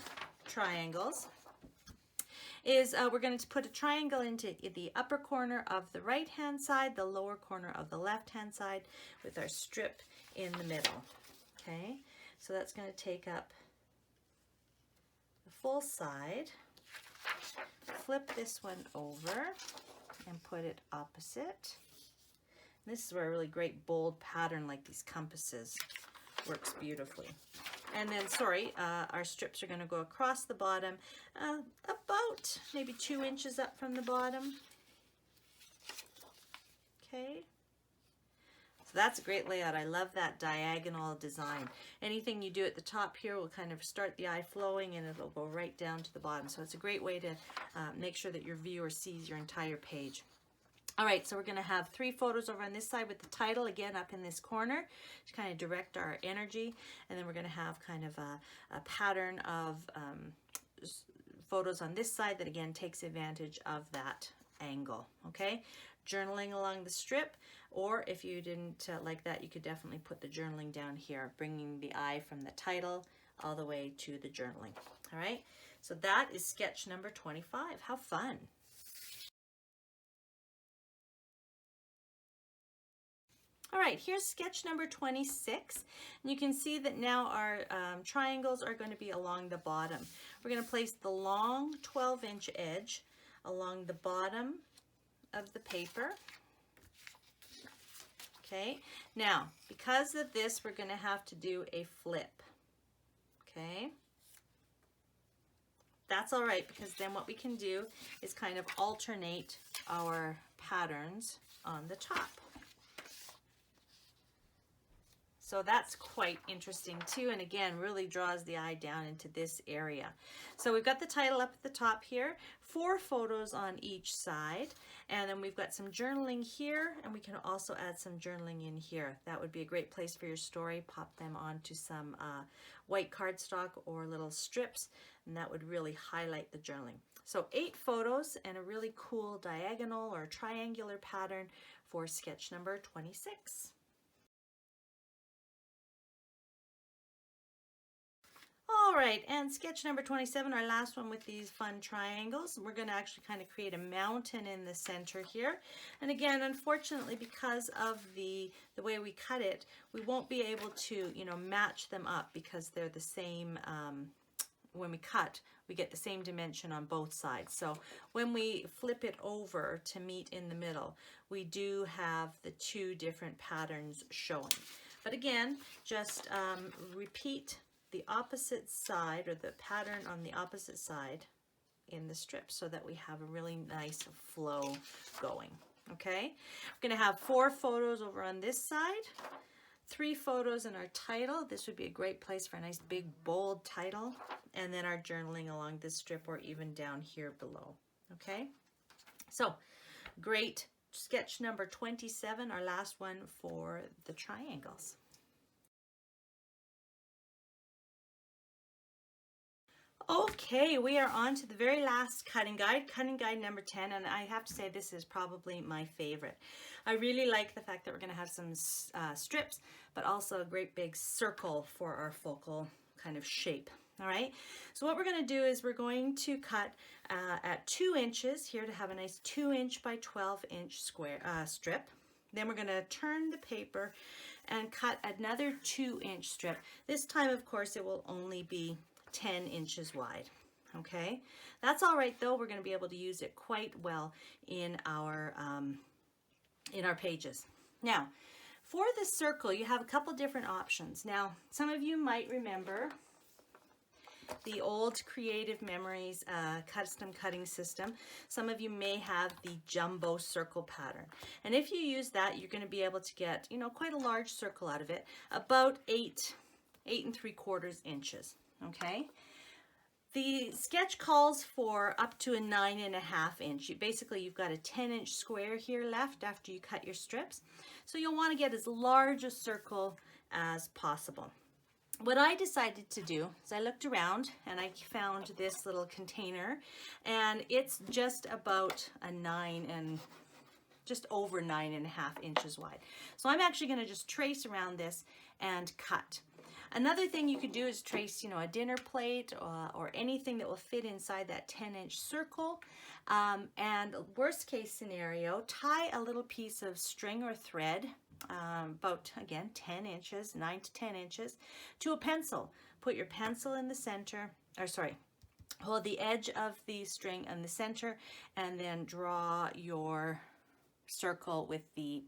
A: triangles is we're going to put a triangle into the upper corner of the right hand side, the lower corner of the left hand side, with our strip in the middle. Okay, so that's going to take up the full side. Flip this one over and put it opposite. This is where a really great bold pattern like these compasses works beautifully. And then, sorry, our strips are going to go across the bottom about maybe 2 inches up from the bottom. Okay. So that's a great layout. I love that diagonal design. Anything you do at the top here will kind of start the eye flowing and it'll go right down to the bottom. So it's a great way to make sure that your viewer sees your entire page. All right, so we're going to have 3 photos over on this side with the title again up in this corner to kind of direct our energy. And then we're going to have kind of a pattern of photos on this side that again takes advantage of that angle. Okay, journaling along the strip, or if you didn't like that, you could definitely put the journaling down here, bringing the eye from the title all the way to the journaling. All right, so that is sketch number 25. How fun! All right, here's sketch number 26. And you can see that now our triangles are going to be along the bottom. We're going to place the long 12-inch edge along the bottom of the paper. Okay, now because of this, we're going to have to do a flip. Okay, that's all right, because then what we can do is kind of alternate our patterns on the top. So that's quite interesting too, and again, really draws the eye down into this area. So we've got the title up at the top here, 4 photos on each side, and then we've got some journaling here, and we can also add some journaling in here. That would be a great place for your story. Pop them onto some white cardstock or little strips, and that would really highlight the journaling. So 8 photos and a really cool diagonal or triangular pattern for sketch number 26. All right, and sketch number 27, our last one with these fun triangles. We're going to actually kind of create a mountain in the center here. And again, unfortunately, because of the way we cut it, we won't be able to, match them up because they're the same. When we cut, we get the same dimension on both sides. So when we flip it over to meet in the middle, we do have the 2 different patterns showing. But again, just repeat the opposite side, or the pattern on the opposite side in the strip, so that we have a really nice flow going. Okay, we're going to have 4 photos over on this side, 3 photos in our title. This would be a great place for a nice big bold title, and then our journaling along this strip or even down here below. Okay, so great. Sketch number 27, our last one for the triangles. Okay, we are on to the very last cutting guide number 10, and I have to say this is probably my favorite. I really like the fact that we're going to have some strips, but also a great big circle for our focal kind of shape. All right, so what we're going to do is we're going to cut at 2 inches here to have a nice 2-inch by 12-inch square strip. Then we're going to turn the paper and cut another 2-inch strip. This time, of course, it will only be 10 inches wide. Okay, that's all right though. We're going to be able to use it quite well in our pages. Now, for the circle, you have a couple different options. Now, some of you might remember the old Creative Memories custom cutting system. Some of you may have the jumbo circle pattern, and if you use that, you're going to be able to get quite a large circle out of it, about 8 3/4 inches. Okay, the sketch calls for up to a 9.5 inch. Basically, you've got a 10-inch square here left after you cut your strips. So you'll want to get as large a circle as possible. What I decided to do is I looked around and I found this little container, and it's just about a just over 9.5 inches wide. So I'm actually going to just trace around this and cut. Another thing you could do is trace, a dinner plate or anything that will fit inside that 10-inch circle. And worst case scenario, tie a little piece of string or thread, about, again, 10 inches, 9 to 10 inches, to a pencil. Put your pencil in the center, hold the edge of the string in the center, and then draw your circle with the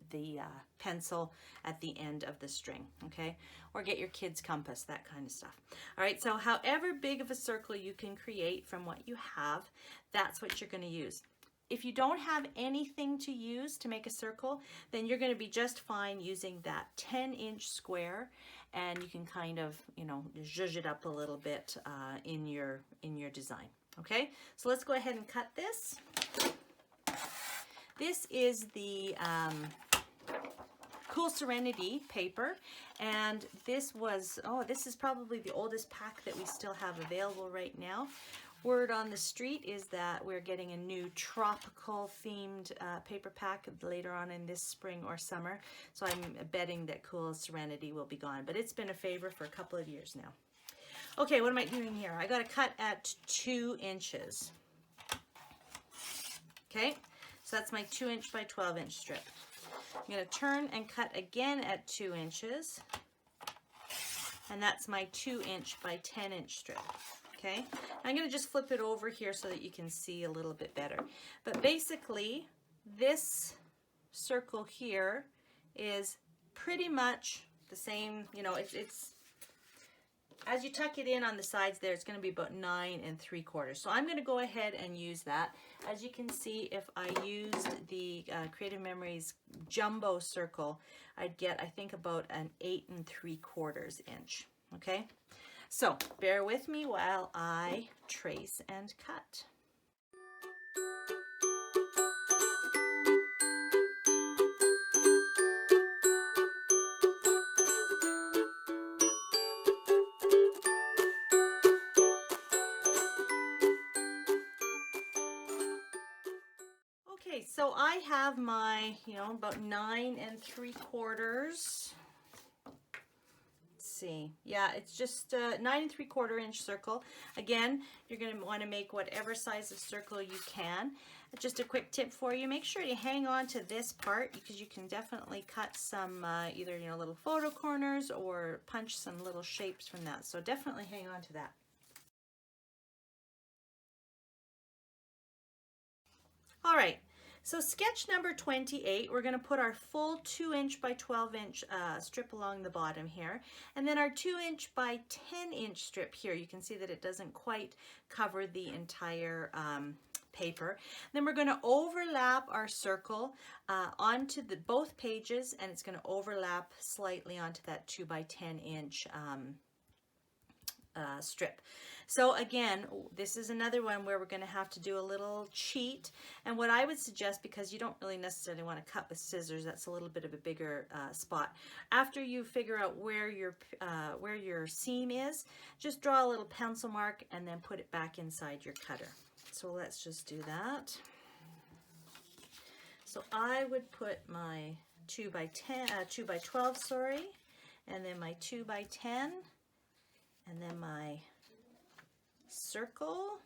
A: pencil at the end of the string, okay? Or get your kid's compass, that kind of stuff. All right, so however big of a circle you can create from what you have, that's what you're going to use. If you don't have anything to use to make a circle, then you're going to be just fine using that 10-inch square, and you can kind of, you know, zhuzh it up a little bit in your design. Okay, so let's go ahead and cut this. This is the Cool Serenity paper, and this was, oh, this is probably the oldest pack that we still have available right now. Word on the street is that we're getting a new tropical themed paper pack later on in this spring or summer, so I'm betting that Cool Serenity will be gone, but it's been a favorite for a couple of years now. Okay, what am I doing here? I got to cut at 2 inches. Okay, so that's my 2-inch by 12-inch strip. I'm going to turn and cut again at 2 inches, and that's my 2-inch by 10-inch strip. Okay, I'm going to just flip it over here so that you can see a little bit better. But basically, this circle here is pretty much the same, you know, it's as you tuck it in on the sides there, it's going to be about 9 3/4. So I'm going to go ahead and use that. As you can see, if I used the Creative Memories jumbo circle, I'd get, I think, about an 8 3/4 inch. Okay, so bear with me while I trace and cut. Okay, so I have my, you know, about 9 3/4. See, yeah, it's just a 9 3/4 inch circle. Again, you're going to want to make whatever size of circle you can. Just a quick tip for you, make sure you hang on to this part, because you can definitely cut some either, you know, little photo corners or punch some little shapes from that. So definitely hang on to that. All right. So sketch number 28, we're going to put our full 2-inch by 12-inch strip along the bottom here, and then our 2-inch by 10-inch strip here. You can see that it doesn't quite cover the entire paper. Then we're going to overlap our circle onto both pages, and it's going to overlap slightly onto that 2 by 10-inch strip. So again, this is another one where we're going to have to do a little cheat, and what I would suggest, because you don't really necessarily want to cut with scissors, that's a little bit of a bigger spot. After you figure out where your seam is, just draw a little pencil mark and then put it back inside your cutter. So let's just do that. So I would put my 2 by 12, sorry, and then my 2 by 10, and then my circle,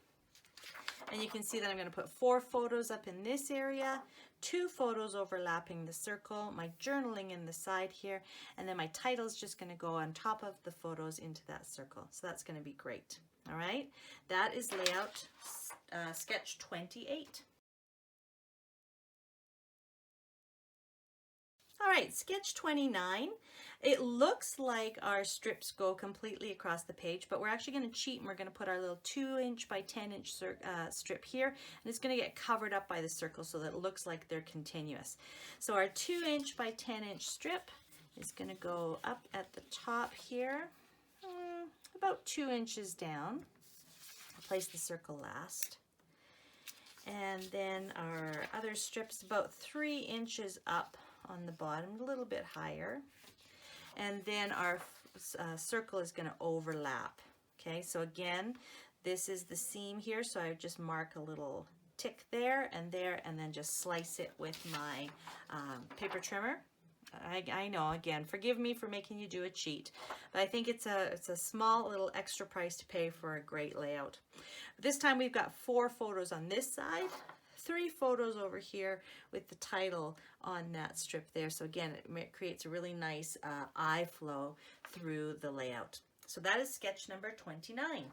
A: and you can see that I'm going to put 4 photos up in this area, 2 photos overlapping the circle, my journaling in the side here, and then my title is just going to go on top of the photos into that circle. So that's going to be great. All right, that is layout sketch 28. All right, sketch 29. It looks like our strips go completely across the page, but we're actually going to cheat, and we're going to put our little 2-inch by 10-inch strip here, and it's going to get covered up by the circle so that it looks like they're continuous. So our 2-inch by 10-inch strip is going to go up at the top here, about 2 inches down. I'll place the circle last. And then our other strip's about 3 inches up on the bottom, a little bit higher, and then our circle is going to overlap. Okay, so again, this is the seam here, so I would just mark a little tick there, and then just slice it with my paper trimmer. I know, again, forgive me for making you do a cheat, but I think it's a small little extra price to pay for a great layout. This time we've got 4 photos on this side, 3 photos over here with the title on that strip there. So again, it creates a really nice eye flow through the layout. So that is sketch number 29.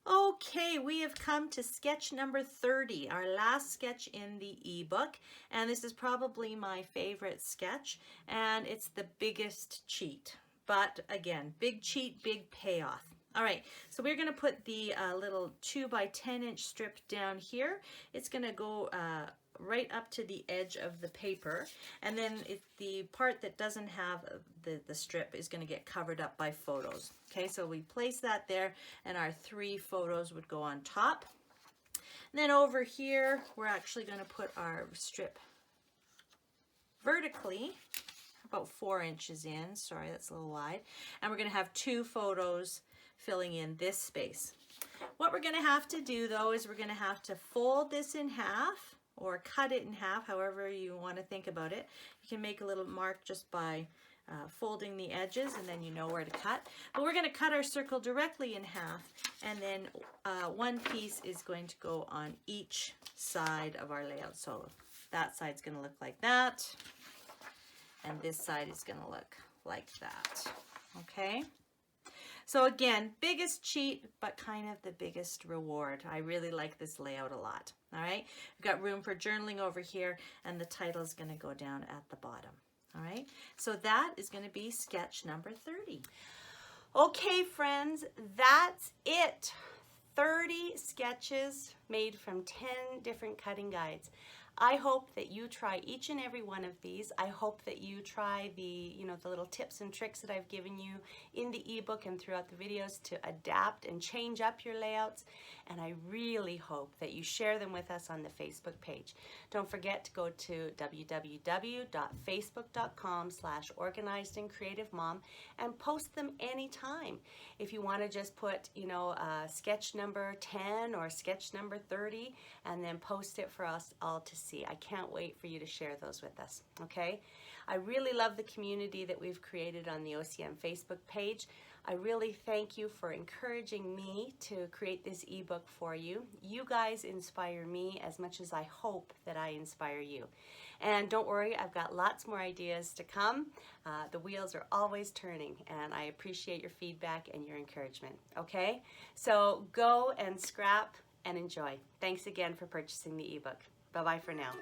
A: Okay, we have come to sketch number 30, our last sketch in the ebook, and this is probably my favorite sketch, and it's the biggest cheat. But again, big cheat, big payoff. All right, so we're going to put the little 2 by 10 inch strip down here. It's going to go right up to the edge of the paper, and then the part that doesn't have the strip is going to get covered up by photos. Okay, so we place that there, and our 3 photos would go on top. And then over here, we're actually going to put our strip vertically, about 4 inches in. Sorry, that's a little wide. And we're going to have 2 photos filling in this space. What we're going to have to do, though, is we're going to have to fold this in half, or cut it in half, however you want to think about it. You can make a little mark just by folding the edges, and then you know where to cut. But we're going to cut our circle directly in half, and then one piece is going to go on each side of our layout. So that side's going to look like that, and this side is going to look like that. Okay? So again, biggest cheat, but kind of the biggest reward. I really like this layout a lot. All right, we've got room for journaling over here, and the title is going to go down at the bottom. All right, so that is going to be sketch number 30. Okay, friends, that's it. 30 sketches made from 10 different cutting guides. I hope that you try each and every one of these. I hope that you try the little tips and tricks that I've given you in the ebook and throughout the videos to adapt and change up your layouts. And I really hope that you share them with us on the Facebook page. Don't forget to go to www.facebook.com/organizedandcreativemom and post them anytime. If you want to just put, sketch number 10 or sketch number 30, and then post it for us all to see. I can't wait for you to share those with us, okay? I really love the community that we've created on the OCM Facebook page. I really thank you for encouraging me to create this ebook for you. You guys inspire me as much as I hope that I inspire you. And don't worry, I've got lots more ideas to come. The wheels are always turning, and I appreciate your feedback and your encouragement, okay? So go and scrap and enjoy. Thanks again for purchasing the ebook. Bye-bye for now.